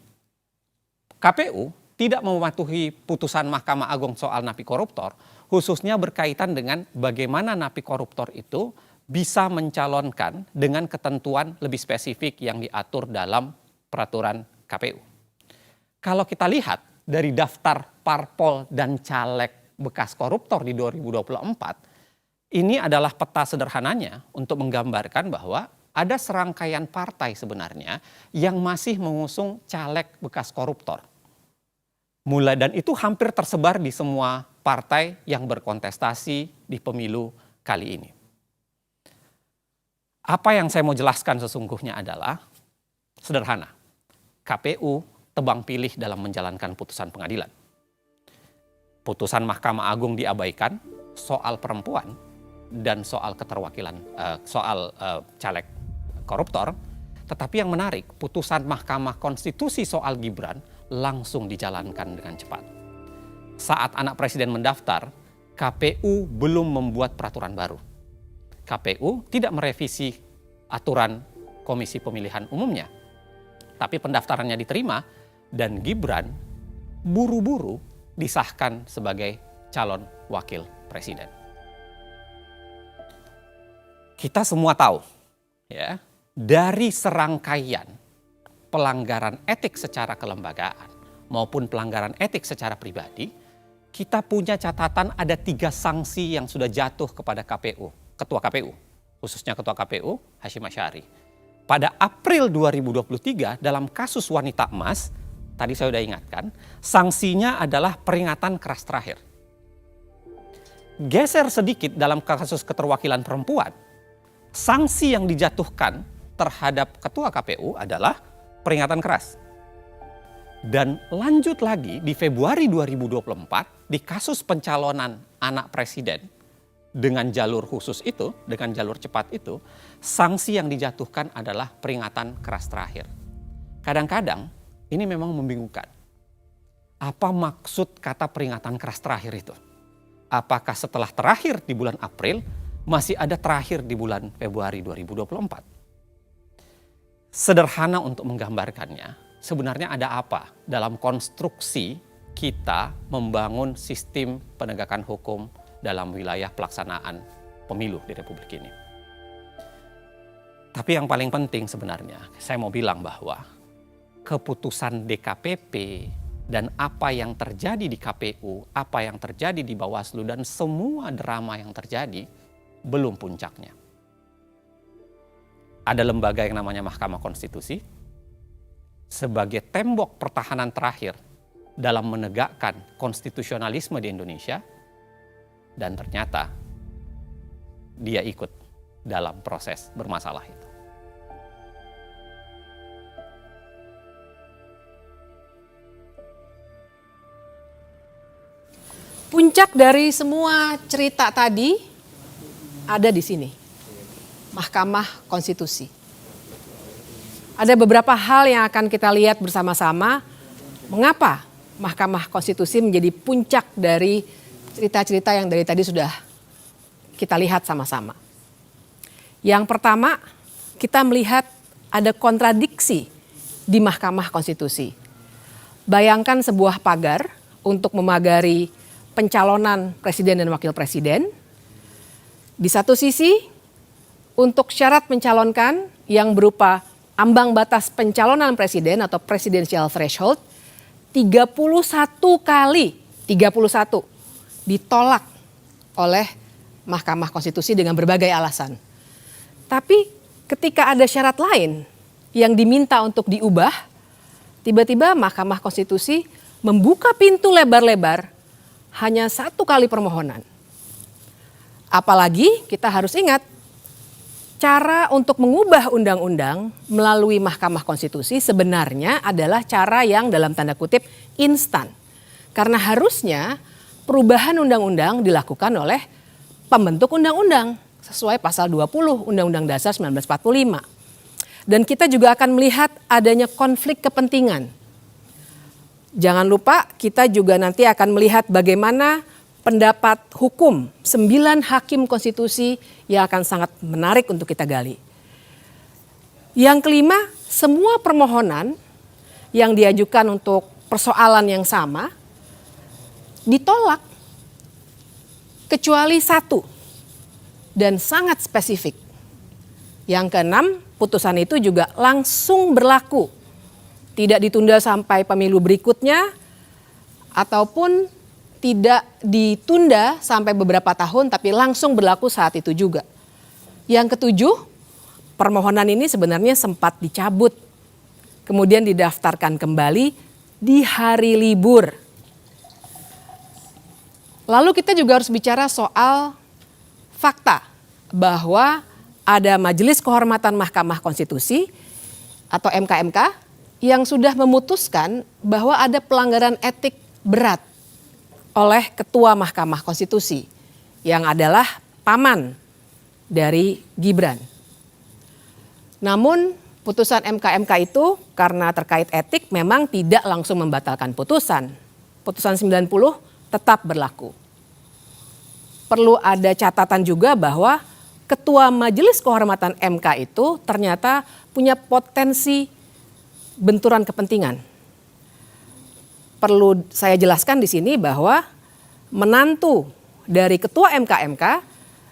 KPU tidak mematuhi putusan Mahkamah Agung soal napi koruptor, khususnya berkaitan dengan bagaimana napi koruptor itu bisa mencalonkan dengan ketentuan lebih spesifik yang diatur dalam peraturan KPU. Kalau kita lihat dari daftar parpol dan caleg bekas koruptor di 2024, ini adalah peta sederhananya untuk menggambarkan bahwa ada serangkaian partai sebenarnya yang masih mengusung caleg bekas koruptor. Dan itu hampir tersebar di semua partai yang berkontestasi di pemilu kali ini. Apa yang saya mau jelaskan sesungguhnya adalah sederhana. KPU tebang pilih dalam menjalankan putusan pengadilan. Putusan Mahkamah Agung diabaikan soal perempuan dan soal keterwakilan, caleg koruptor. Tetapi yang menarik, putusan Mahkamah Konstitusi soal Gibran langsung dijalankan dengan cepat. Saat anak presiden mendaftar, KPU belum membuat peraturan baru. KPU tidak merevisi aturan Komisi Pemilihan Umumnya. Tapi pendaftarannya diterima dan Gibran buru-buru disahkan sebagai calon wakil presiden. Kita semua tahu ya, dari serangkaian pelanggaran etik secara kelembagaan maupun pelanggaran etik secara pribadi, kita punya catatan ada 3 sanksi yang sudah jatuh kepada KPU, Ketua KPU, khususnya Ketua KPU Hashim Asy'ari. Pada April 2023 dalam kasus wanita emas, tadi saya sudah ingatkan, sanksinya adalah peringatan keras terakhir. Geser sedikit dalam kasus keterwakilan perempuan, sanksi yang dijatuhkan terhadap Ketua KPU adalah peringatan keras. Dan lanjut lagi di Februari 2024 di kasus pencalonan anak presiden dengan jalur khusus itu, dengan jalur cepat itu, sanksi yang dijatuhkan adalah peringatan keras terakhir. Kadang-kadang ini memang membingungkan. Apa maksud kata peringatan keras terakhir itu? Apakah setelah terakhir di bulan April masih ada terakhir di bulan Februari 2024? Sederhana untuk menggambarkannya, sebenarnya ada apa dalam konstruksi kita membangun sistem penegakan hukum dalam wilayah pelaksanaan pemilu di Republik ini. Tapi yang paling penting sebenarnya, saya mau bilang bahwa keputusan DKPP dan apa yang terjadi di KPU, apa yang terjadi di Bawaslu dan semua drama yang terjadi belum puncaknya. Ada lembaga yang namanya Mahkamah Konstitusi sebagai tembok pertahanan terakhir dalam menegakkan konstitusionalisme di Indonesia. Dan ternyata dia ikut dalam proses bermasalah itu. Puncak dari semua cerita tadi ada di sini, Mahkamah Konstitusi. Ada beberapa hal yang akan kita lihat bersama-sama, mengapa Mahkamah Konstitusi menjadi puncak dari cerita-cerita yang dari tadi sudah kita lihat sama-sama. Yang pertama, kita melihat ada kontradiksi di Mahkamah Konstitusi. Bayangkan sebuah pagar untuk memagari pencalonan presiden dan wakil presiden. Di satu sisi, untuk syarat mencalonkan yang berupa ambang batas pencalonan presiden atau presidential threshold, 31 kali, 31 ditolak oleh Mahkamah Konstitusi dengan berbagai alasan. Tapi ketika ada syarat lain yang diminta untuk diubah, tiba-tiba Mahkamah Konstitusi membuka pintu lebar-lebar hanya 1 kali permohonan. Apalagi kita harus ingat, cara untuk mengubah undang-undang melalui Mahkamah Konstitusi sebenarnya adalah cara yang dalam tanda kutip instan. Karena harusnya perubahan undang-undang dilakukan oleh pembentuk undang-undang sesuai pasal 20 Undang-Undang Dasar 1945. Dan kita juga akan melihat adanya konflik kepentingan. Jangan lupa kita juga nanti akan melihat bagaimana pendapat hukum 9 hakim konstitusi yang akan sangat menarik untuk kita gali. Yang kelima, semua permohonan yang diajukan untuk persoalan yang sama ditolak kecuali 1 dan sangat spesifik. Yang keenam, putusan itu juga langsung berlaku. Tidak ditunda sampai pemilu berikutnya ataupun tidak ditunda sampai beberapa tahun tapi langsung berlaku saat itu juga. Yang ketujuh, permohonan ini sebenarnya sempat dicabut, kemudian didaftarkan kembali di hari libur. Lalu kita juga harus bicara soal fakta bahwa ada Majelis Kehormatan Mahkamah Konstitusi atau MKMK yang sudah memutuskan bahwa ada pelanggaran etik berat oleh Ketua Mahkamah Konstitusi yang adalah paman dari Gibran. Namun putusan MKMK itu karena terkait etik memang tidak langsung membatalkan putusan. Putusan 90 tetap berlaku. Perlu ada catatan juga bahwa Ketua Majelis Kehormatan MK itu ternyata punya potensi benturan kepentingan. Perlu saya jelaskan di sini bahwa menantu dari Ketua MKMK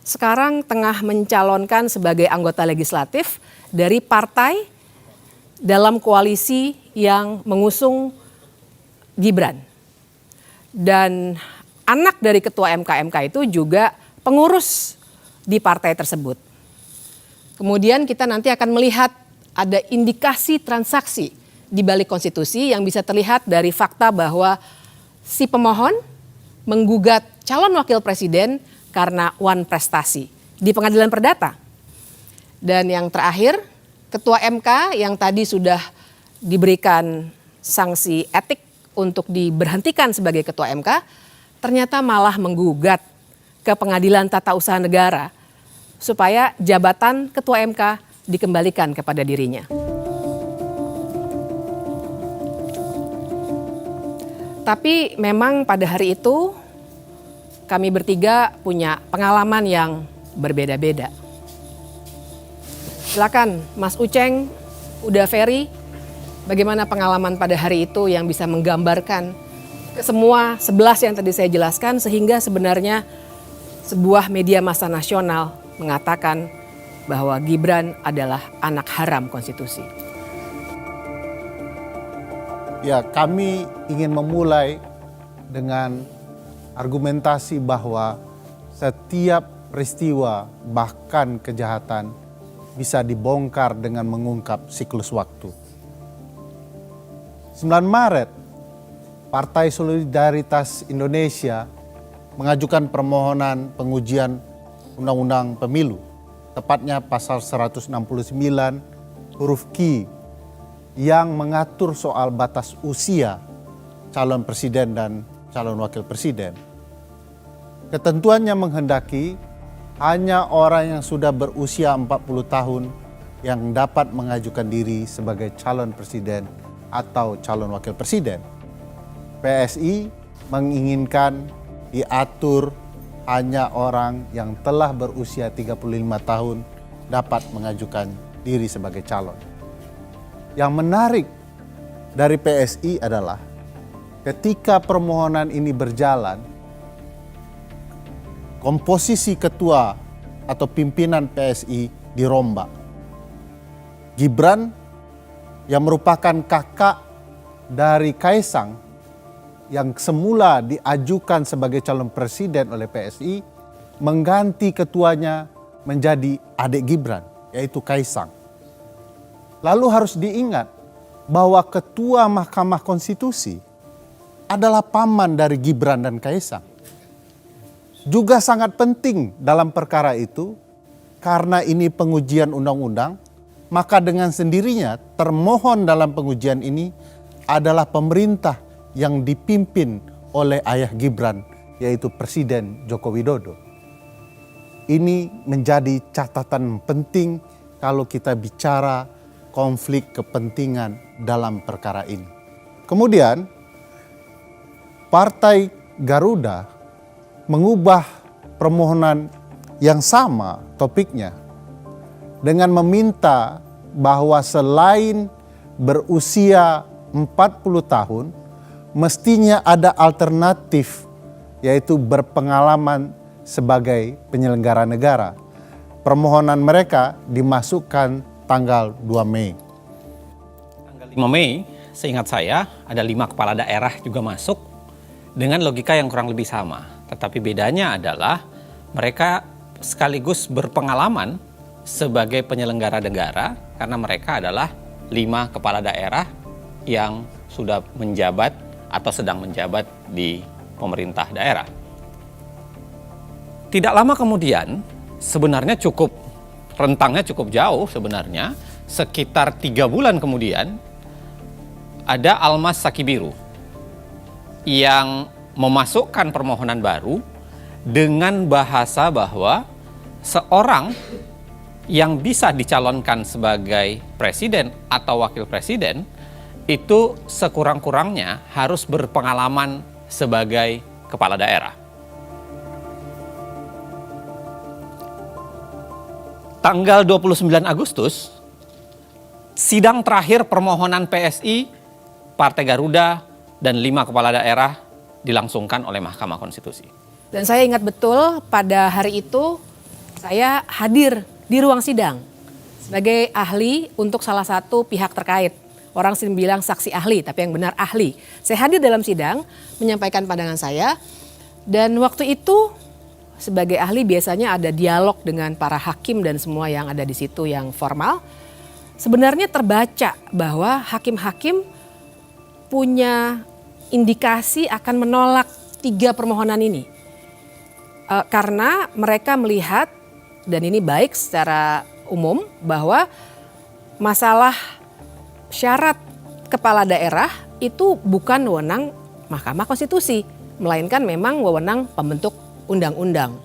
sekarang tengah mencalonkan sebagai anggota legislatif dari partai dalam koalisi yang mengusung Gibran. Dan anak dari Ketua MKMK itu juga pengurus di partai tersebut. Kemudian kita nanti akan melihat ada indikasi transaksi di balik konstitusi yang bisa terlihat dari fakta bahwa si pemohon menggugat calon wakil presiden karena wan prestasi di pengadilan perdata. Dan yang terakhir, Ketua MK yang tadi sudah diberikan sanksi etik untuk diberhentikan sebagai Ketua MK, ternyata malah menggugat ke Pengadilan Tata Usaha Negara supaya jabatan Ketua MK dikembalikan kepada dirinya. Tapi memang pada hari itu kami bertiga punya pengalaman yang berbeda-beda. Silakan Mas Uceng, Uda Ferry, bagaimana pengalaman pada hari itu yang bisa menggambarkan ke semua 11 yang tadi saya jelaskan sehingga sebenarnya sebuah media massa nasional mengatakan bahwa Gibran adalah anak haram konstitusi. Ya, kami ingin memulai dengan argumentasi bahwa setiap peristiwa bahkan kejahatan bisa dibongkar dengan mengungkap siklus waktu. 9 Maret, Partai Solidaritas Indonesia mengajukan permohonan pengujian Undang-Undang Pemilu, tepatnya pasal 169 huruf Q yang mengatur soal batas usia calon presiden dan calon wakil presiden. Ketentuannya menghendaki hanya orang yang sudah berusia 40 tahun yang dapat mengajukan diri sebagai calon presiden atau calon wakil presiden. PSI menginginkan diatur hanya orang yang telah berusia 35 tahun dapat mengajukan diri sebagai calon. Yang menarik dari PSI adalah ketika permohonan ini berjalan, komposisi ketua atau pimpinan PSI dirombak. Gibran yang merupakan kakak dari Kaisang yang semula diajukan sebagai calon presiden oleh PSI mengganti ketuanya menjadi adik Gibran, yaitu Kaisang. Lalu harus diingat bahwa ketua Mahkamah Konstitusi adalah paman dari Gibran dan Kaisang. Juga sangat penting dalam perkara itu karena ini pengujian undang-undang, maka dengan sendirinya termohon dalam pengujian ini adalah pemerintah yang dipimpin oleh ayah Gibran, yaitu Presiden Joko Widodo. Ini menjadi catatan penting kalau kita bicara konflik kepentingan dalam perkara ini. Kemudian, Partai Garuda mengubah permohonan yang sama topiknya dengan meminta bahwa selain berusia 40 tahun, mestinya ada alternatif, yaitu berpengalaman sebagai penyelenggara negara. Permohonan mereka dimasukkan tanggal 2 Mei. Tanggal 5 Mei, seingat saya ada 5 kepala daerah juga masuk dengan logika yang kurang lebih sama. Tetapi bedanya adalah mereka sekaligus berpengalaman sebagai penyelenggara negara karena mereka adalah 5 kepala daerah yang sudah menjabat atau sedang menjabat di pemerintah daerah. Tidak lama kemudian, sebenarnya rentangnya cukup jauh sebenarnya, sekitar 3 bulan kemudian, ada Almas Sakibiru yang memasukkan permohonan baru dengan bahasa bahwa seorang yang bisa dicalonkan sebagai presiden atau wakil presiden itu sekurang-kurangnya harus berpengalaman sebagai kepala daerah. Tanggal 29 Agustus, sidang terakhir permohonan PSI, Partai Garuda, dan 5 kepala daerah dilangsungkan oleh Mahkamah Konstitusi. Dan saya ingat betul pada hari itu saya hadir di ruang sidang sebagai ahli untuk salah satu pihak terkait. Orang sering bilang saksi ahli, tapi yang benar ahli. Saya hadir dalam sidang, menyampaikan pandangan saya, dan waktu itu sebagai ahli biasanya ada dialog dengan para hakim dan semua yang ada di situ yang formal. Sebenarnya terbaca bahwa hakim-hakim punya indikasi akan menolak 3 permohonan ini. Karena mereka melihat, dan ini baik secara umum, bahwa masalah syarat kepala daerah itu bukan wewenang Mahkamah Konstitusi, melainkan memang wewenang pembentuk undang-undang.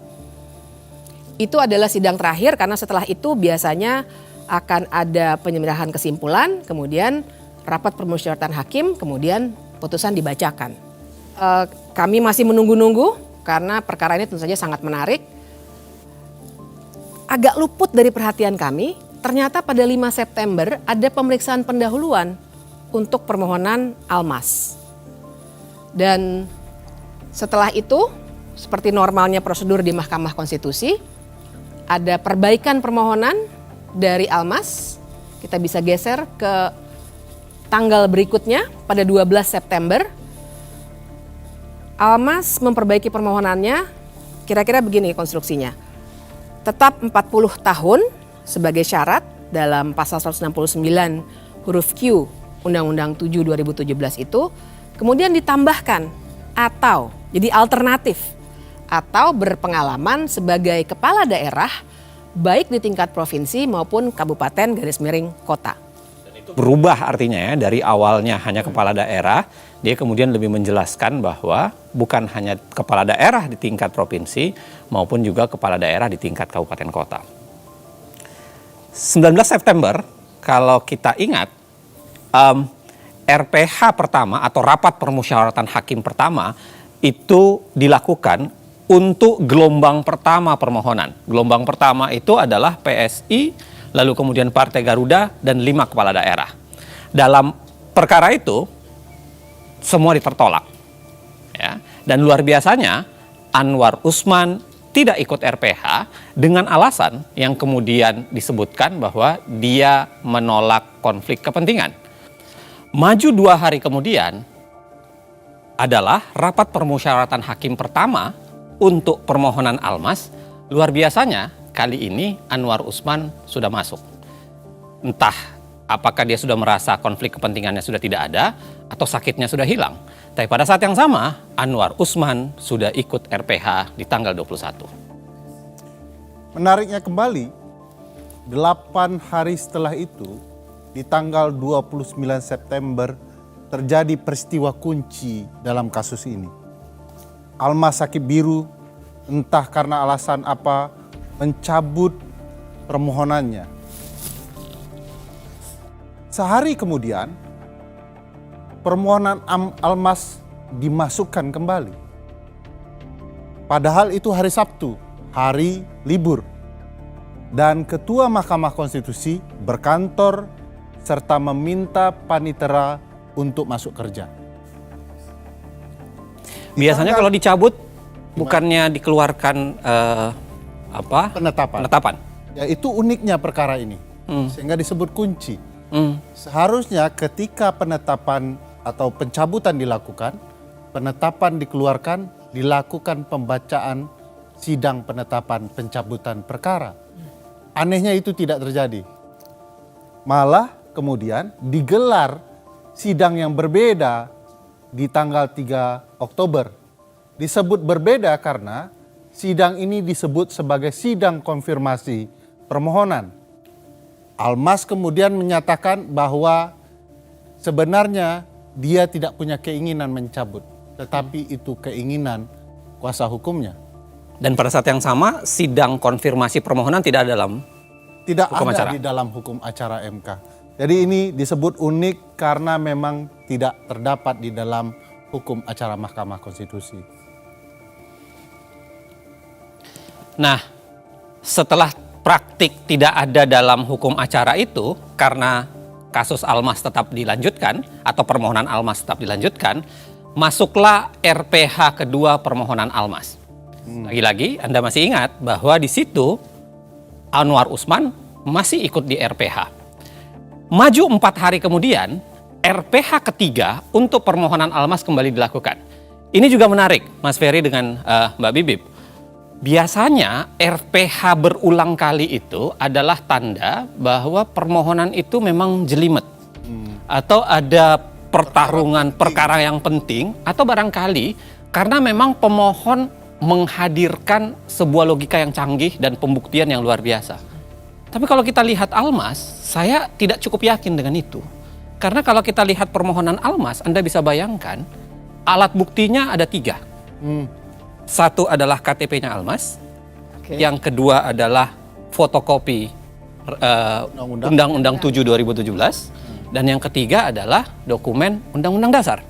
Itu adalah sidang terakhir karena setelah itu biasanya akan ada penyerahan kesimpulan, kemudian rapat permusyawaratan hakim, kemudian putusan dibacakan. Kami masih menunggu-nunggu karena perkara ini tentu saja sangat menarik. Agak luput dari perhatian kami, ternyata pada 5 September ada pemeriksaan pendahuluan untuk permohonan Almas. Dan setelah itu, seperti normalnya prosedur di Mahkamah Konstitusi, ada perbaikan permohonan dari Almas. Kita bisa geser ke tanggal berikutnya pada 12 September. Almas memperbaiki permohonannya, kira-kira begini konstruksinya. Tetap 40 tahun sebagai syarat dalam pasal 169 huruf Q Undang-Undang 7 2017 itu, kemudian ditambahkan atau jadi alternatif atau berpengalaman sebagai kepala daerah baik di tingkat provinsi maupun kabupaten _kota. Berubah artinya ya, dari awalnya hanya kepala daerah, dia kemudian lebih menjelaskan bahwa bukan hanya kepala daerah di tingkat provinsi maupun juga kepala daerah di tingkat kabupaten kota. 19 September, kalau kita ingat, RPH pertama atau rapat permusyawaratan hakim pertama itu dilakukan untuk gelombang pertama permohonan. Gelombang pertama itu adalah PSI, lalu kemudian Partai Garuda, dan 5 kepala daerah. Dalam perkara itu, semua ditertolak. Ya. Dan luar biasanya, Anwar Usman tidak ikut RPH dengan alasan yang kemudian disebutkan bahwa dia menolak konflik kepentingan. Maju 2 hari kemudian adalah rapat permusyawaratan hakim pertama untuk permohonan Almas. Luar biasanya kali ini Anwar Usman sudah masuk. Entah apakah dia sudah merasa konflik kepentingannya sudah tidak ada atau sakitnya sudah hilang. Tapi pada saat yang sama Anwar Usman sudah ikut RPH di tanggal 21. Menariknya kembali, 8 hari setelah itu, di tanggal 29 September, terjadi peristiwa kunci dalam kasus ini. Almas Sakibiru, entah karena alasan apa, mencabut permohonannya. Sehari kemudian, permohonan Almas dimasukkan kembali. Padahal itu hari Sabtu, hari libur. Dan Ketua Mahkamah Konstitusi berkantor serta meminta panitera untuk masuk kerja. Biasanya kalau dicabut bukannya dikeluarkan penetapan. Ya, itu uniknya perkara ini. Sehingga disebut kunci. Seharusnya ketika penetapan atau pencabutan dilakukan, penetapan dikeluarkan, dilakukan pembacaan sidang penetapan pencabutan perkara. Anehnya itu tidak terjadi. Malah kemudian digelar sidang yang berbeda di tanggal 3 Oktober. Disebut berbeda karena sidang ini disebut sebagai sidang konfirmasi permohonan. Almas kemudian menyatakan bahwa sebenarnya dia tidak punya keinginan mencabut, tetapi itu keinginan kuasa hukumnya. Dan pada saat yang sama, sidang konfirmasi permohonan tidak ada dalam hukum acara. Di dalam hukum acara MK. Jadi ini disebut unik karena memang tidak terdapat di dalam hukum acara Mahkamah Konstitusi. Nah, setelah praktik tidak ada dalam hukum acara itu, karena kasus Almas tetap dilanjutkan, atau permohonan Almas tetap dilanjutkan, masuklah RPH kedua permohonan Almas. Lagi-lagi Anda masih ingat bahwa di situ Anwar Usman masih ikut di RPH. Maju 4 hari kemudian, RPH ketiga untuk permohonan Almas kembali dilakukan. Ini juga menarik, Mas Ferry dengan Mbak Bibip. Biasanya RPH berulang kali itu adalah tanda bahwa permohonan itu memang jelimet. Atau ada pertarungan perkara yang penting, atau barangkali karena memang pemohon menghadirkan sebuah logika yang canggih dan pembuktian yang luar biasa. Tapi kalau kita lihat Almas, saya tidak cukup yakin dengan itu. Karena kalau kita lihat permohonan Almas, Anda bisa bayangkan alat buktinya ada 3. Satu adalah KTP-nya Almas, yang kedua adalah fotokopi Undang-Undang 7 2017, dan yang ketiga adalah dokumen Undang-Undang Dasar.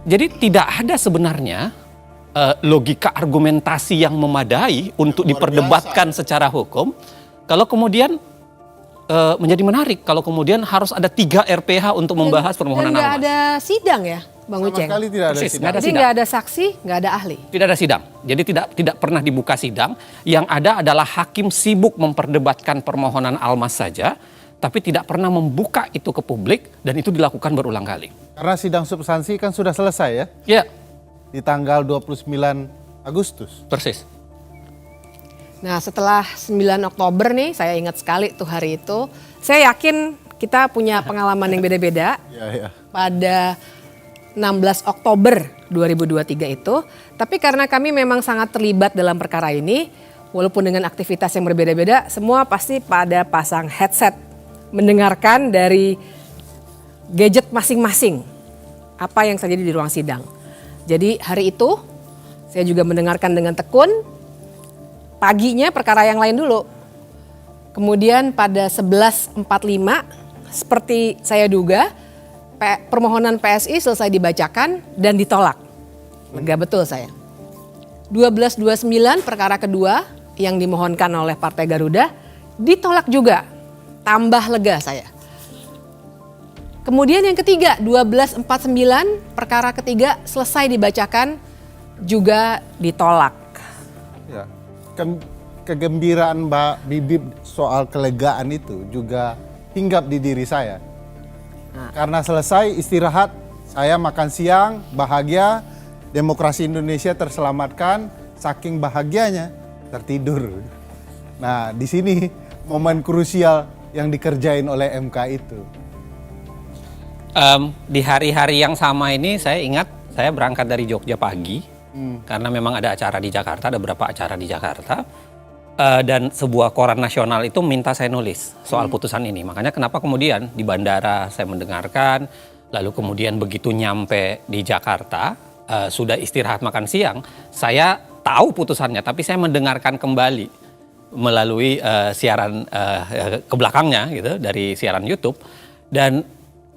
Jadi tidak ada sebenarnya logika argumentasi yang memadai untuk diperdebatkan secara hukum. Kalau kemudian menjadi menarik, kalau kemudian harus ada 3 RPH untuk membahas permohonan Almas. Dan nggak ada sidang ya, Bang Uceng? Sama sekali tidak ada sidang. Jadi nggak ada saksi, nggak ada ahli. Tidak ada sidang. Jadi tidak pernah dibuka sidang. Yang ada adalah hakim sibuk memperdebatkan permohonan Almas saja, tapi tidak pernah membuka itu ke publik, dan itu dilakukan berulang kali. Karena sidang substansi kan sudah selesai ya? Ya. Di tanggal 29 Agustus. Persis. Nah, setelah 9 Oktober nih, saya ingat sekali tuh hari itu. Saya yakin kita punya pengalaman yang beda-beda. Pada 16 Oktober 2023 itu. Tapi karena kami memang sangat terlibat dalam perkara ini, walaupun dengan aktivitas yang berbeda-beda, semua pasti pada pasang headset, mendengarkan dari gadget masing-masing apa yang terjadi di ruang sidang. Jadi hari itu saya juga mendengarkan dengan tekun. Paginya perkara yang lain dulu. Kemudian pada 11.45 seperti saya duga, permohonan PSI selesai dibacakan dan ditolak. Lega betul saya. 12.29 perkara kedua yang dimohonkan oleh Partai Garuda ditolak juga. Tambah lega saya. Kemudian yang ketiga, 12.49 perkara ketiga selesai dibacakan juga ditolak. Ya. Kegembiraan Mbak Bibip soal kelegaan itu juga hinggap di diri saya. Karena selesai istirahat, saya makan siang, bahagia, demokrasi Indonesia terselamatkan, saking bahagianya tertidur. Nah, di sini momen krusial yang dikerjain oleh MK itu. Di hari-hari yang sama ini saya ingat saya berangkat dari Jogja pagi. Karena memang ada acara di Jakarta, ada beberapa acara di Jakarta. Dan sebuah koran nasional itu minta saya nulis soal putusan ini. Makanya kenapa kemudian di bandara saya mendengarkan, lalu kemudian begitu nyampe di Jakarta, sudah istirahat makan siang, saya tahu putusannya, tapi saya mendengarkan kembali melalui siaran ke belakangnya gitu, dari siaran YouTube. Dan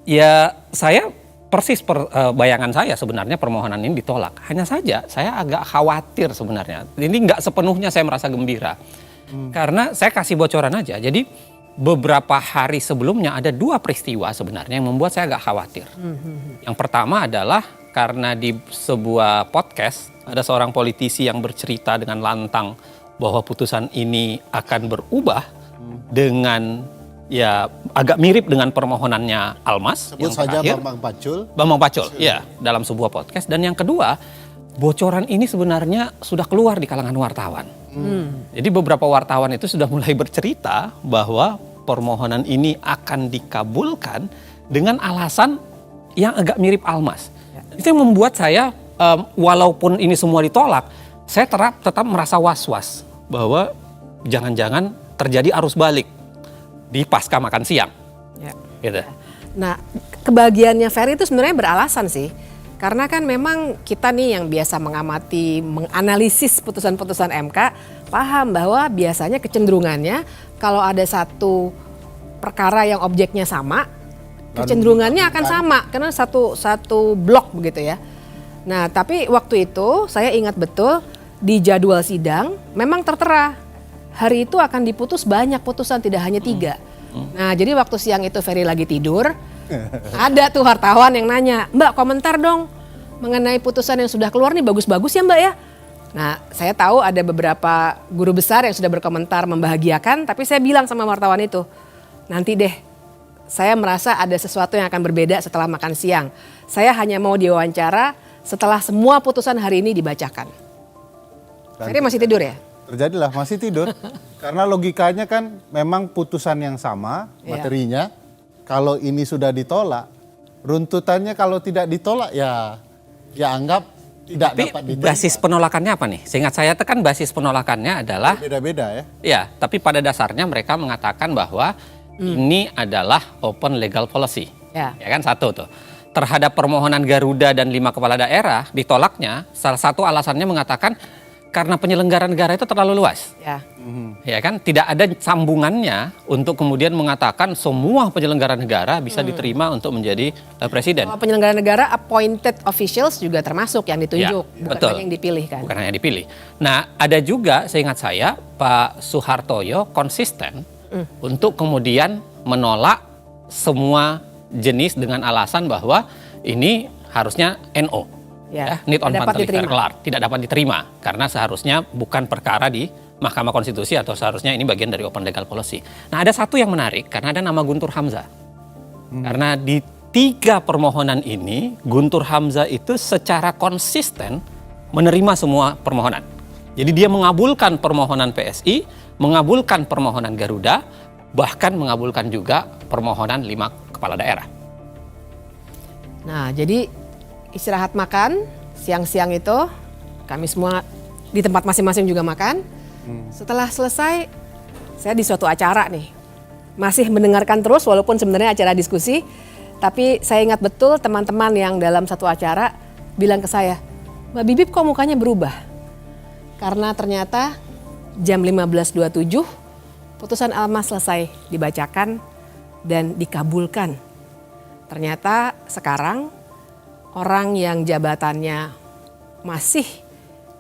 ya saya persis bayangan saya sebenarnya permohonan ini ditolak. Hanya saja saya agak khawatir sebenarnya. Ini nggak sepenuhnya saya merasa gembira. Karena saya kasih bocoran aja. Jadi beberapa hari sebelumnya ada 2 peristiwa sebenarnya yang membuat saya agak khawatir. Yang pertama adalah karena di sebuah podcast ada seorang politisi yang bercerita dengan lantang bahwa putusan ini akan berubah dengan ya agak mirip dengan permohonannya Almas. Sebut saja Bambang Pacul. Bambang Pacul, ya, dalam sebuah podcast. Dan yang kedua, bocoran ini sebenarnya sudah keluar di kalangan wartawan. Jadi beberapa wartawan itu sudah mulai bercerita bahwa permohonan ini akan dikabulkan dengan alasan yang agak mirip Almas. Itu yang membuat saya, walaupun ini semua ditolak, saya tetap merasa was-was bahwa jangan-jangan terjadi arus balik di pasca makan siang. Ya. Gitu. Nah, kebahagiaannya Ferry itu sebenarnya beralasan sih. Karena kan memang kita nih yang biasa mengamati, menganalisis putusan-putusan MK, paham bahwa biasanya kecenderungannya kalau ada satu perkara yang objeknya sama, kecenderungannya akan sama karena satu blok begitu ya. Nah, tapi waktu itu saya ingat betul di jadwal sidang memang tertera hari itu akan diputus banyak putusan, tidak hanya 3. Nah, jadi waktu siang itu Ferry lagi tidur, ada tuh wartawan yang nanya, "Mbak, komentar dong mengenai putusan yang sudah keluar nih, bagus-bagus ya Mbak ya?" Nah, saya tahu ada beberapa guru besar yang sudah berkomentar membahagiakan, tapi saya bilang sama wartawan itu, "Nanti deh, saya merasa ada sesuatu yang akan berbeda setelah makan siang. Saya hanya mau diwawancara setelah semua putusan hari ini dibacakan." Ferry masih tidur ya? Terjadilah, masih tidur. Karena logikanya kan memang putusan yang sama materinya. Kalau ini sudah ditolak, runtutannya kalau tidak ditolak ya anggap tidak dapat diterima. Basis penolakannya apa nih? Seingat saya kan basis penolakannya adalah beda-beda ya. Ya, tapi pada dasarnya mereka mengatakan bahwa ini adalah open legal policy. Ya kan, satu tuh. Terhadap permohonan Garuda dan 5 kepala daerah ditolaknya, salah satu alasannya mengatakan karena penyelenggara negara itu terlalu luas. Ya kan, tidak ada sambungannya untuk kemudian mengatakan semua penyelenggara negara bisa diterima untuk menjadi presiden. Kalau penyelenggara negara appointed officials juga termasuk yang ditunjuk, bukan betul. hanya yang dipilih kan. Bukan hanya dipilih. Nah, ada juga seingat saya Pak Suhartoyo konsisten untuk kemudian menolak semua jenis dengan alasan bahwa ini harusnya NO. Need on Fundamental Clerk, tidak dapat diterima karena seharusnya bukan perkara di Mahkamah Konstitusi atau seharusnya ini bagian dari open legal policy. Nah, ada satu yang menarik karena ada nama Guntur Hamzah. Karena di 3 permohonan ini Guntur Hamzah itu secara konsisten menerima semua permohonan. Jadi dia mengabulkan permohonan PSI, mengabulkan permohonan Garuda, bahkan mengabulkan juga permohonan 5 kepala daerah. Nah, jadi istirahat makan, siang-siang itu kami semua di tempat masing-masing juga makan. Setelah selesai, saya di suatu acara nih. Masih mendengarkan terus walaupun sebenarnya acara diskusi. Tapi saya ingat betul teman-teman yang dalam satu acara bilang ke saya, "Mbak Bibip kok mukanya berubah?" Karena ternyata jam 15.27 putusan Almas selesai dibacakan dan dikabulkan. Ternyata sekarang orang yang jabatannya masih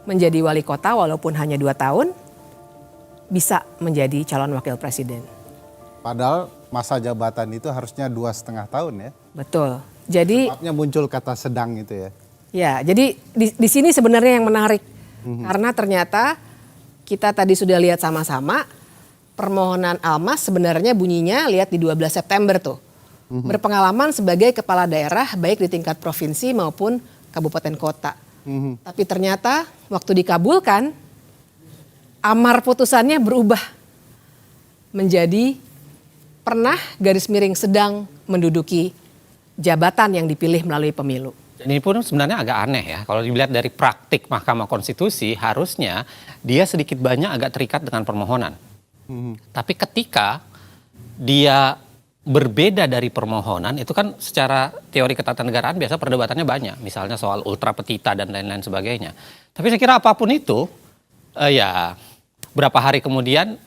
menjadi wali kota walaupun hanya 2 tahun bisa menjadi calon wakil presiden. Padahal masa jabatan itu harusnya 2,5 tahun ya. Betul. Jadi sebabnya muncul kata sedang itu ya. Ya, jadi di sini sebenarnya yang menarik. Karena ternyata kita tadi sudah lihat sama-sama permohonan Almas sebenarnya bunyinya lihat di 12 September tuh. Berpengalaman sebagai kepala daerah baik di tingkat provinsi maupun kabupaten kota. Tapi ternyata waktu dikabulkan, amar putusannya berubah menjadi pernah garis miring sedang menduduki jabatan yang dipilih melalui pemilu. Ini pun sebenarnya agak aneh ya, kalau dilihat dari praktik Mahkamah Konstitusi harusnya dia sedikit banyak agak terikat dengan permohonan. Tapi ketika dia berbeda dari permohonan, itu kan secara teori ketatanegaraan biasa perdebatannya banyak. Misalnya soal ultra petita dan lain-lain sebagainya. Tapi saya kira apapun itu, ya berapa hari kemudian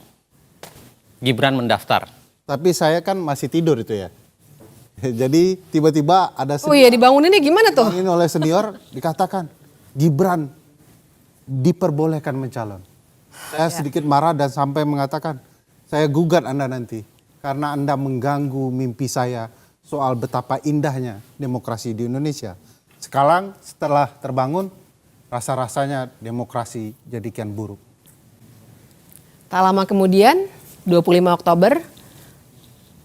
Gibran mendaftar. Tapi saya kan masih tidur itu ya. Jadi tiba-tiba ada senior. Oh iya, dibanguninnya gimana tuh? Dibangunin oleh senior dikatakan Gibran diperbolehkan mencalon. Saya sedikit marah dan sampai mengatakan saya gugat Anda nanti. Karena Anda mengganggu mimpi saya soal betapa indahnya demokrasi di Indonesia. Sekarang setelah terbangun, rasa-rasanya demokrasi jadi kian buruk. Tak lama kemudian, 25 Oktober,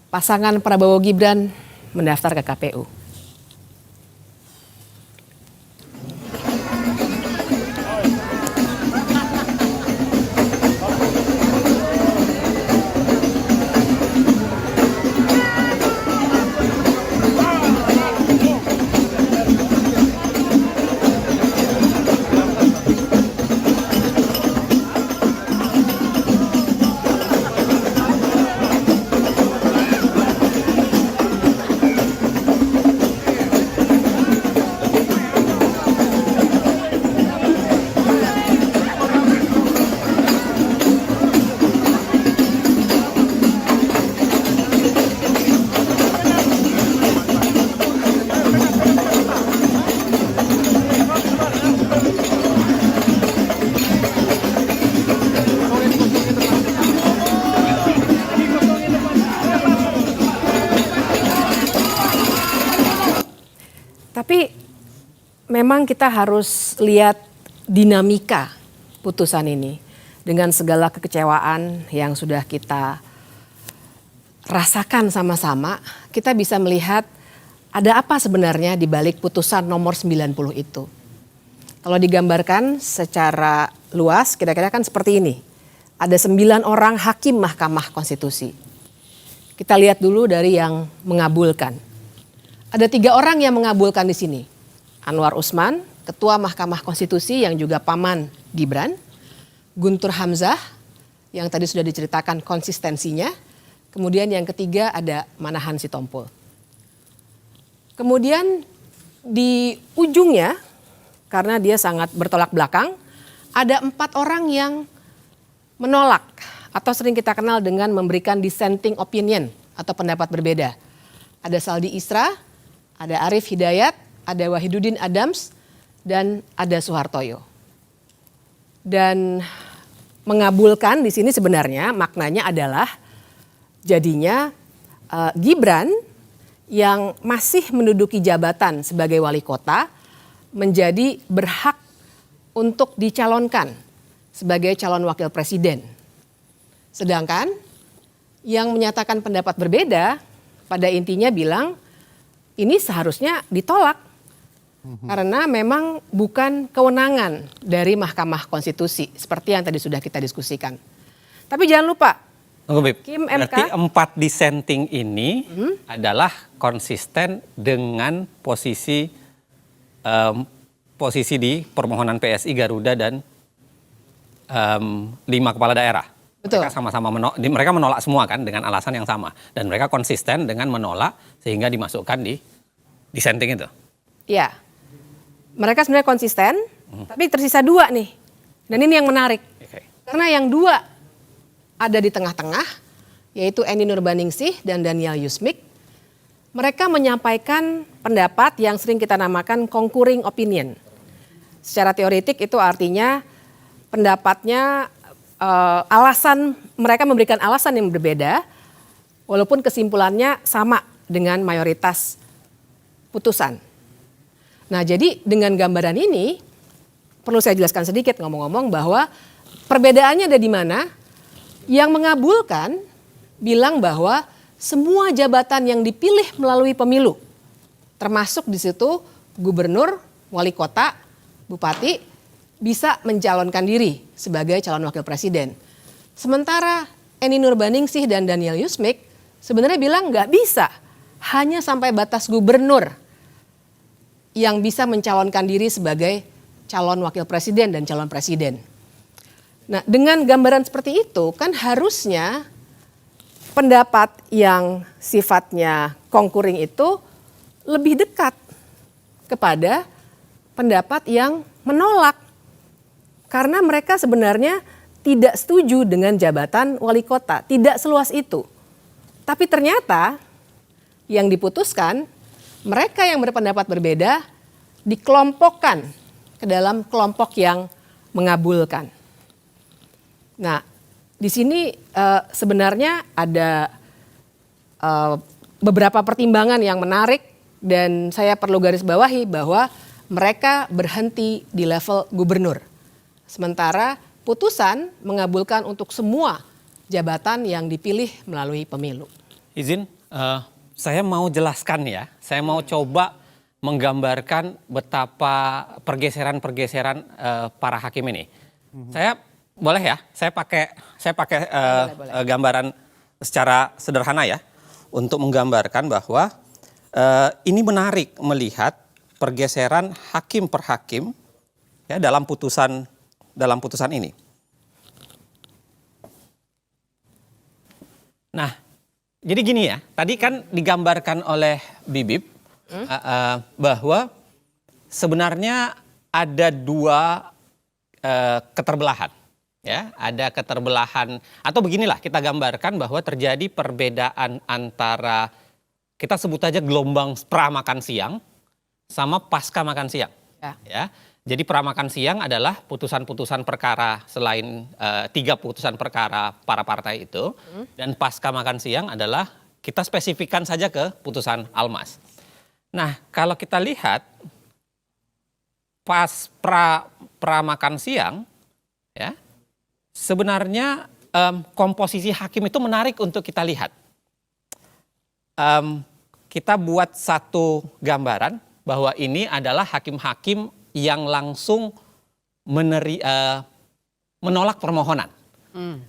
pasangan Prabowo Gibran mendaftar ke KPU. Tapi memang kita harus lihat dinamika putusan ini dengan segala kekecewaan yang sudah kita rasakan sama-sama. Kita bisa melihat ada apa sebenarnya di balik putusan nomor 90 itu. Kalau digambarkan secara luas kira-kira kan seperti ini. Ada 9 orang hakim Mahkamah Konstitusi. Kita lihat dulu dari yang mengabulkan. Ada 3 orang yang mengabulkan di sini. Anwar Usman, Ketua Mahkamah Konstitusi yang juga paman Gibran. Guntur Hamzah, yang tadi sudah diceritakan konsistensinya. Kemudian yang ketiga ada Manahan Sitompul. Kemudian di ujungnya, karena dia sangat bertolak belakang, ada 4 orang yang menolak atau sering kita kenal dengan memberikan dissenting opinion atau pendapat berbeda. Ada Saldi Isra, ada Arief Hidayat, ada Wahidudin Adams, dan ada Soehartoyo. Dan mengabulkan di sini sebenarnya maknanya adalah jadinya Gibran yang masih menduduki jabatan sebagai wali kota menjadi berhak untuk dicalonkan sebagai calon wakil presiden. Sedangkan yang menyatakan pendapat berbeda pada intinya bilang ini seharusnya ditolak karena memang bukan kewenangan dari Mahkamah Konstitusi seperti yang tadi sudah kita diskusikan. Tapi jangan lupa, Kim MK. Berarti 4 dissenting ini adalah konsisten dengan posisi di permohonan PSI, Garuda dan 5 kepala daerah. Betul. Mereka sama-sama mereka menolak semua kan dengan alasan yang sama dan mereka konsisten dengan menolak sehingga dimasukkan di dissenting itu. Ya, mereka sebenarnya konsisten, tapi tersisa 2 nih. Dan ini yang menarik, karena yang 2 ada di tengah-tengah, yaitu Eni Nurbaningsih dan Daniel Yusmik. Mereka menyampaikan pendapat yang sering kita namakan concurring opinion. Secara teoretik itu artinya pendapatnya mereka memberikan alasan yang berbeda walaupun kesimpulannya sama dengan mayoritas putusan. Nah, jadi dengan gambaran ini perlu saya jelaskan sedikit ngomong-ngomong bahwa perbedaannya ada di mana. Yang mengabulkan bilang bahwa semua jabatan yang dipilih melalui pemilu termasuk di situ gubernur, wali kota, bupati bisa mencalonkan diri sebagai calon wakil presiden. Sementara Eni Nurbaningsih dan Daniel Yusmik sebenarnya bilang nggak bisa, hanya sampai batas gubernur yang bisa mencalonkan diri sebagai calon wakil presiden dan calon presiden. Nah, dengan gambaran seperti itu kan harusnya pendapat yang sifatnya concurring itu lebih dekat kepada pendapat yang menolak. Karena mereka sebenarnya tidak setuju dengan jabatan wali kota, tidak seluas itu. Tapi ternyata yang diputuskan, mereka yang berpendapat berbeda dikelompokkan ke dalam kelompok yang mengabulkan. Nah, di sini sebenarnya ada beberapa pertimbangan yang menarik dan saya perlu garis bawahi bahwa mereka berhenti di level gubernur. Sementara putusan mengabulkan untuk semua jabatan yang dipilih melalui pemilu. Izin Saya mau jelaskan ya, saya mau coba menggambarkan betapa pergeseran-pergeseran para hakim ini. Saya boleh ya, saya pakai gambaran secara sederhana ya, untuk menggambarkan bahwa ini menarik melihat pergeseran hakim per hakim ya dalam putusan ini. Nah, jadi gini ya, tadi kan digambarkan oleh Bibip bahwa sebenarnya ada dua keterbelahan. Ya, ada keterbelahan atau beginilah kita gambarkan bahwa terjadi perbedaan antara kita sebut aja gelombang pra makan siang sama pasca makan siang. Ya. Jadi pra makan siang adalah putusan-putusan perkara selain 3 putusan perkara para partai itu, dan pasca makan siang adalah kita spesifikkan saja ke putusan Almas. Nah, kalau kita lihat pas pra makan siang ya, sebenarnya komposisi hakim itu menarik untuk kita lihat. Kita buat satu gambaran bahwa ini adalah hakim-hakim yang langsung menolak permohonan.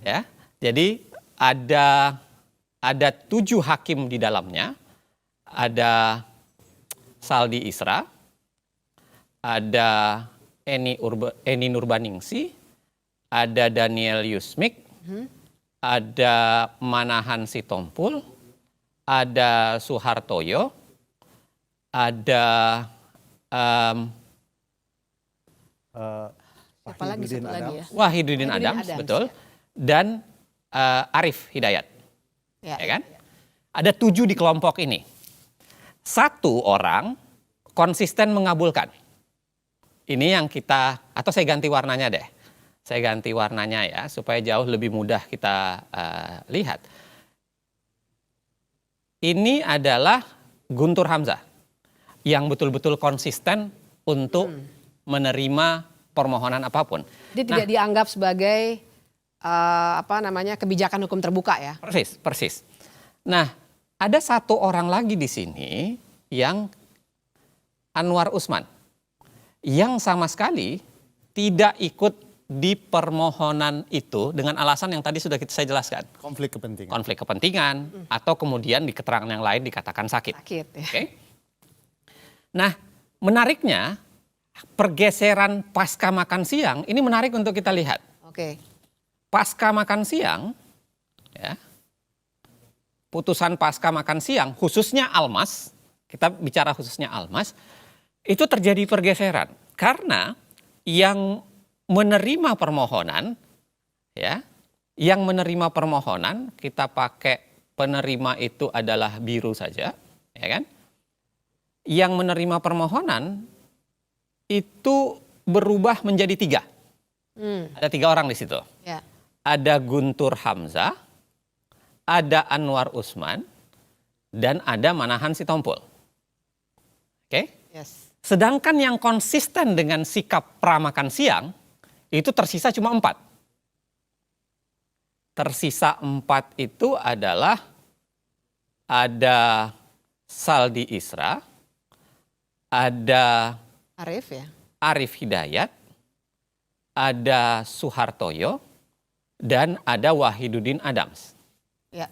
Ya, jadi ada 7 hakim di dalamnya. Ada Saldi Isra, ada Eni Nurbaningsi, ada Daniel Yusmik, ada Manahan Sitompul, ada Suhartoyo, ada Wahidudin Adams, betul, dan Arif Hidayat, ya kan? Ada 7 di kelompok ini. 1 orang konsisten mengabulkan. Ini yang kita, atau saya ganti warnanya deh. Saya ganti warnanya ya, supaya jauh lebih mudah kita lihat. Ini adalah Guntur Hamzah yang betul-betul konsisten untuk menerima permohonan apapun. Jadi tidak dianggap sebagai kebijakan hukum terbuka ya? Persis. Nah, ada 1 orang lagi di sini yang Anwar Usman, yang sama sekali tidak ikut di permohonan itu dengan alasan yang tadi sudah saya jelaskan. Konflik kepentingan atau kemudian di keterangan yang lain dikatakan sakit. Ya. Okay? Nah, menariknya pergeseran pasca makan siang ini menarik untuk kita lihat. Pasca makan siang, ya, putusan pasca makan siang, khususnya Almas, kita bicara khususnya Almas, itu terjadi pergeseran karena yang menerima permohonan, ya, yang menerima permohonan kita pakai penerima itu adalah biru saja, ya kan? Yang menerima permohonan itu berubah menjadi 3. Ada 3 orang di situ. Ya. Ada Guntur Hamzah, ada Anwar Usman, dan ada Manahan Sitompul. Oke? Yes. Sedangkan yang konsisten dengan sikap pramakan siang itu tersisa cuma 4. Tersisa 4 itu adalah ada Saldi Isra, ada Arif Hidayat, ada Suhartoyo, dan ada Wahidudin Adams. Ya.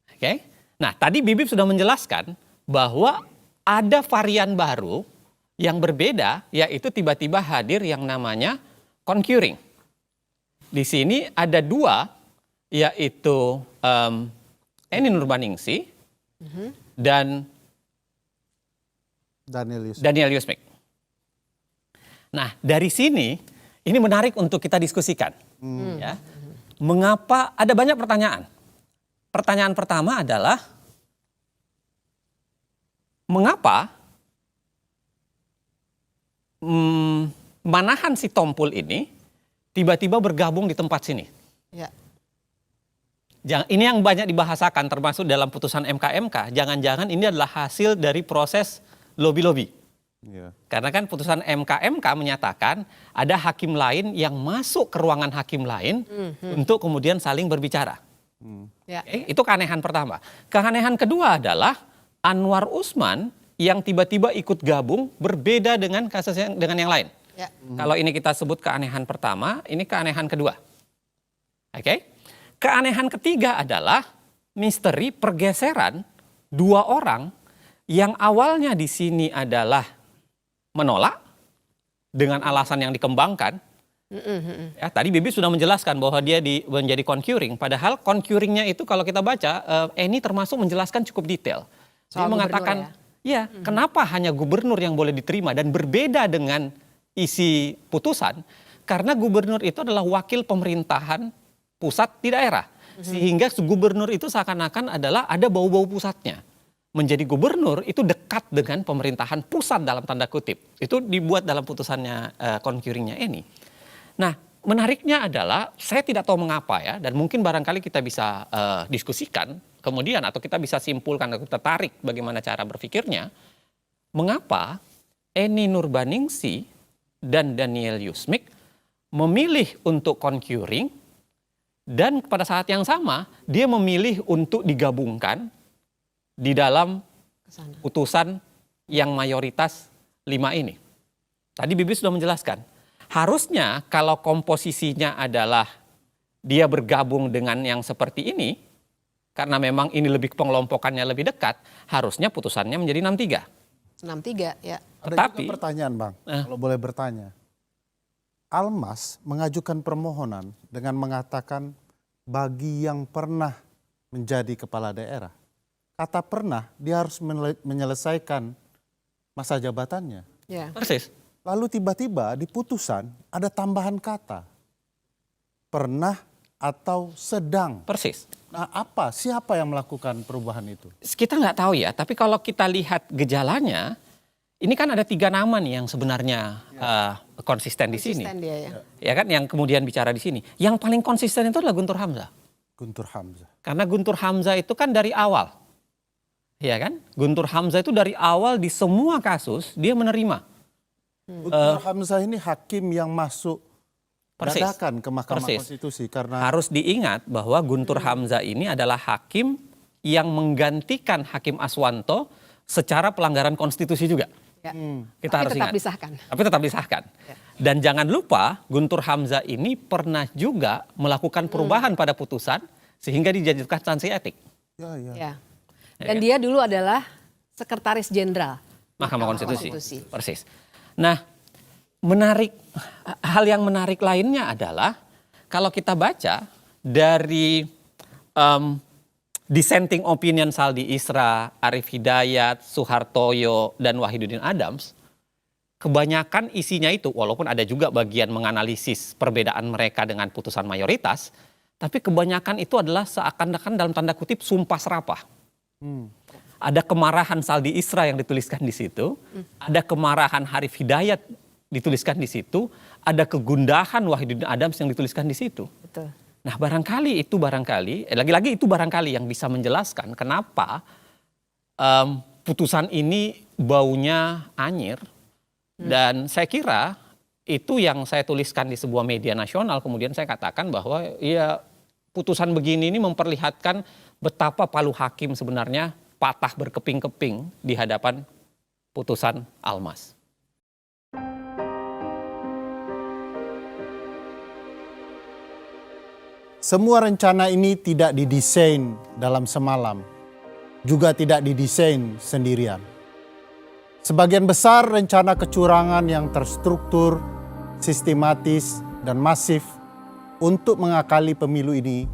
Oke. Nah, tadi Bibip sudah menjelaskan bahwa ada varian baru yang berbeda, yaitu tiba-tiba hadir yang namanya concurring. Di sini ada 2, yaitu Eni Nurbaningsi dan Daniel Yusmik. Nah, dari sini ini menarik untuk kita diskusikan. Ya. Mengapa ada banyak pertanyaan? Pertanyaan pertama adalah mengapa Manahan Sitompul ini tiba-tiba bergabung di tempat sini? Ya. Ini yang banyak dibahasakan termasuk dalam putusan MK-MK. Jangan-jangan ini adalah hasil dari proses lobby-lobby. Karena kan putusan MK-MK menyatakan ada hakim lain yang masuk ke ruangan hakim lain untuk kemudian saling berbicara. Ya. Itu keanehan pertama. Keanehan kedua adalah Anwar Usman yang tiba-tiba ikut gabung berbeda dengan kasus dengan yang lain. Ya. Kalau ini kita sebut keanehan pertama, ini keanehan kedua. Oke? Keanehan ketiga adalah misteri pergeseran dua orang yang awalnya di sini adalah menolak dengan alasan yang dikembangkan. Ya, tadi Bibi sudah menjelaskan bahwa dia menjadi concurring. Padahal concurringnya itu kalau kita baca, Eni termasuk menjelaskan cukup detail. Dia mengatakan, ya kenapa hanya gubernur yang boleh diterima dan berbeda dengan isi putusan. Karena gubernur itu adalah wakil pemerintahan pusat di daerah. Sehingga gubernur itu seakan-akan adalah ada bau-bau pusatnya. Menjadi gubernur itu dekat dengan pemerintahan pusat dalam tanda kutip. Itu dibuat dalam putusannya concurringnya Eni. Nah, menariknya adalah saya tidak tahu mengapa ya, dan mungkin barangkali kita bisa diskusikan kemudian atau kita bisa simpulkan atau kita tarik bagaimana cara berpikirnya. Mengapa Eni Nurbaningsih dan Daniel Yusmik memilih untuk concurring dan pada saat yang sama dia memilih untuk digabungkan di dalam putusan yang mayoritas 5 ini. Tadi Bibi sudah menjelaskan. Harusnya kalau komposisinya adalah dia bergabung dengan yang seperti ini, karena memang ini lebih pengelompokannya lebih dekat, harusnya putusannya menjadi 6-3. 6-3 ya. Ada juga pertanyaan Bang, kalau boleh bertanya. Almas mengajukan permohonan dengan mengatakan bagi yang pernah menjadi kepala daerah. Kata pernah, dia harus menyelesaikan masa jabatannya. Ya. Persis. Lalu tiba-tiba di putusan ada tambahan kata. Pernah atau sedang. Persis. Nah siapa yang melakukan perubahan itu? Kita nggak tahu ya, tapi kalau kita lihat gejalanya, ini kan ada 3 nama nih yang sebenarnya konsisten di sini. Dia, ya kan, yang kemudian bicara di sini. Yang paling konsisten itu adalah Guntur Hamzah. Guntur Hamzah. Karena Guntur Hamzah itu kan dari awal. Ya kan? Guntur Hamzah itu dari awal di semua kasus dia menerima. Guntur Hamzah ini hakim yang masuk dadakan ke Mahkamah Konstitusi karena harus diingat bahwa Guntur Hamzah ini adalah hakim yang menggantikan Hakim Aswanto secara pelanggaran konstitusi juga. Ya. Kita harus tetap ingat. disahkan. Tapi tetap disahkan. Ya. Dan jangan lupa Guntur Hamzah ini pernah juga melakukan perubahan pada putusan sehingga dijatuhkan sanksi etik. Ya. Dan dia dulu adalah Sekretaris Jenderal Mahkamah Konstitusi. Persis. Nah, hal yang menarik lainnya adalah kalau kita baca dari dissenting opinion Saldi Isra, Arif Hidayat, Suhartoyo, dan Wahidudin Adams, kebanyakan isinya itu, walaupun ada juga bagian menganalisis perbedaan mereka dengan putusan mayoritas, tapi kebanyakan itu adalah seakan-akan dalam tanda kutip sumpah serapah. Ada kemarahan Saldi Isra yang dituliskan di situ, ada kemarahan Arif Hidayat dituliskan di situ, ada kegundahan Wahidudin Adams yang dituliskan di situ. Betul. Nah barangkali lagi-lagi itu barangkali yang bisa menjelaskan kenapa putusan ini baunya anyir. Dan saya kira itu yang saya tuliskan di sebuah media nasional, kemudian saya katakan bahwa ya putusan begini ini memperlihatkan betapa palu hakim sebenarnya patah berkeping-keping di hadapan putusan Almas. semua rencana ini tidak didesain dalam semalam, juga tidak didesain sendirian. Sebagian besar rencana kecurangan yang terstruktur, sistematis, dan masif untuk mengakali pemilu ini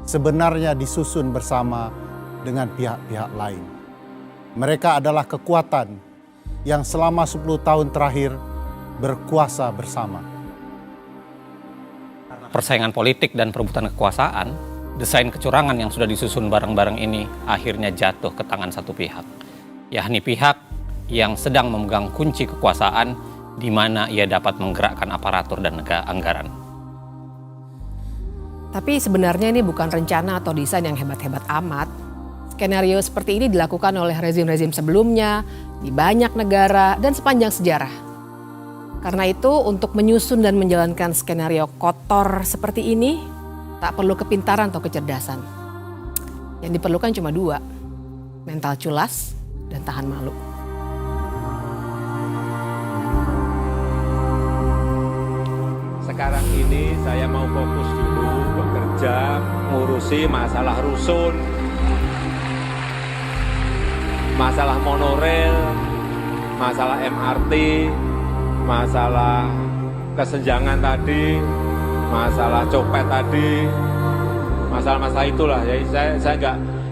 sebenarnya disusun bersama dengan pihak-pihak lain. Mereka adalah kekuatan yang selama 10 tahun terakhir berkuasa bersama. Persaingan politik dan perebutan kekuasaan, desain kecurangan yang sudah disusun bareng-bareng ini akhirnya jatuh ke tangan satu pihak, yakni pihak yang sedang memegang kunci kekuasaan di mana ia dapat menggerakkan aparatur dan anggaran. Tapi sebenarnya ini bukan rencana atau desain yang hebat-hebat amat. Skenario seperti ini dilakukan oleh rezim-rezim sebelumnya, di banyak negara, dan sepanjang sejarah. Karena itu untuk menyusun dan menjalankan skenario kotor seperti ini, tak perlu kepintaran atau kecerdasan. Yang diperlukan cuma 2, mental culas dan tahan malu. Sekarang ini saya mau fokus dulu bekerja, ngurusi masalah rusun, masalah monorail, masalah MRT, masalah kesenjangan tadi, masalah copet tadi, masalah-masalah itulah. Jadi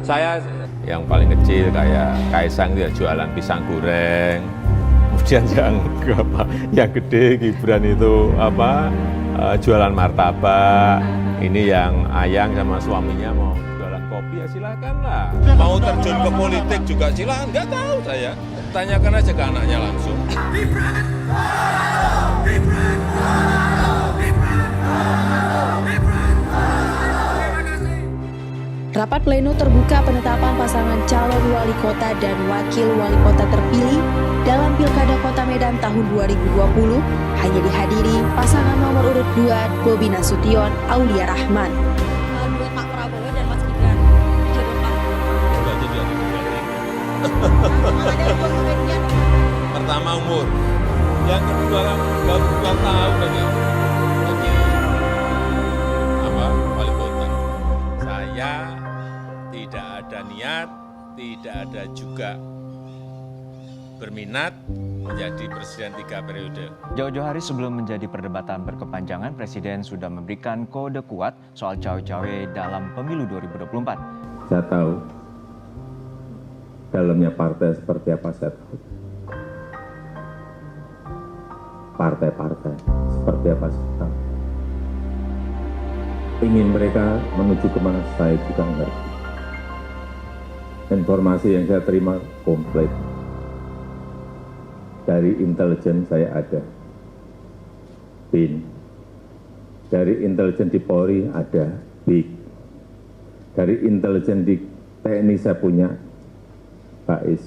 saya yang paling kecil kayak Kaisang dia jualan pisang goreng, kemudian yang gede Gibran itu jualan martabak. Ini yang Ayang sama suaminya mau jualan kopi, ya silakanlah. Mau terjun ke politik juga silakan, nggak tahu saya. Tanyakan aja ke anaknya langsung. Rapat pleno terbuka penetapan pasangan calon wali kota dan wakil wali kota terpilih dalam Pilkada Kota Medan tahun 2020 hanya dihadiri pasangan nomor urut 2 Bobi Nasution, Aulia Rahman. Buat Pak Prabowo dan Mas Gibran, jodoh Pak. Pertama umur, yang kedua baru 2 tahun aja. Wali kota. Saya tidak ada niat, tidak ada juga berminat menjadi presiden 3 periode. Jauh-jauh hari sebelum menjadi perdebatan berkepanjangan, Presiden sudah memberikan kode kuat soal cawe-cawe dalam pemilu 2024. Saya tahu dalamnya partai seperti apa, saya tahu. Partai-partai seperti apa, saya tahu. Ingin mereka menuju kemana, saya juga ngerti. Informasi yang saya terima komplit. Dari intelijen saya ada, BIN. Dari intelijen di Polri ada, BIK. Dari intelijen di TNI saya punya, BAIS.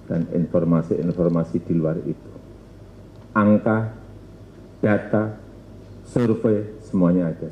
Dan informasi-informasi di luar itu. Angka, data, survei, semuanya ada.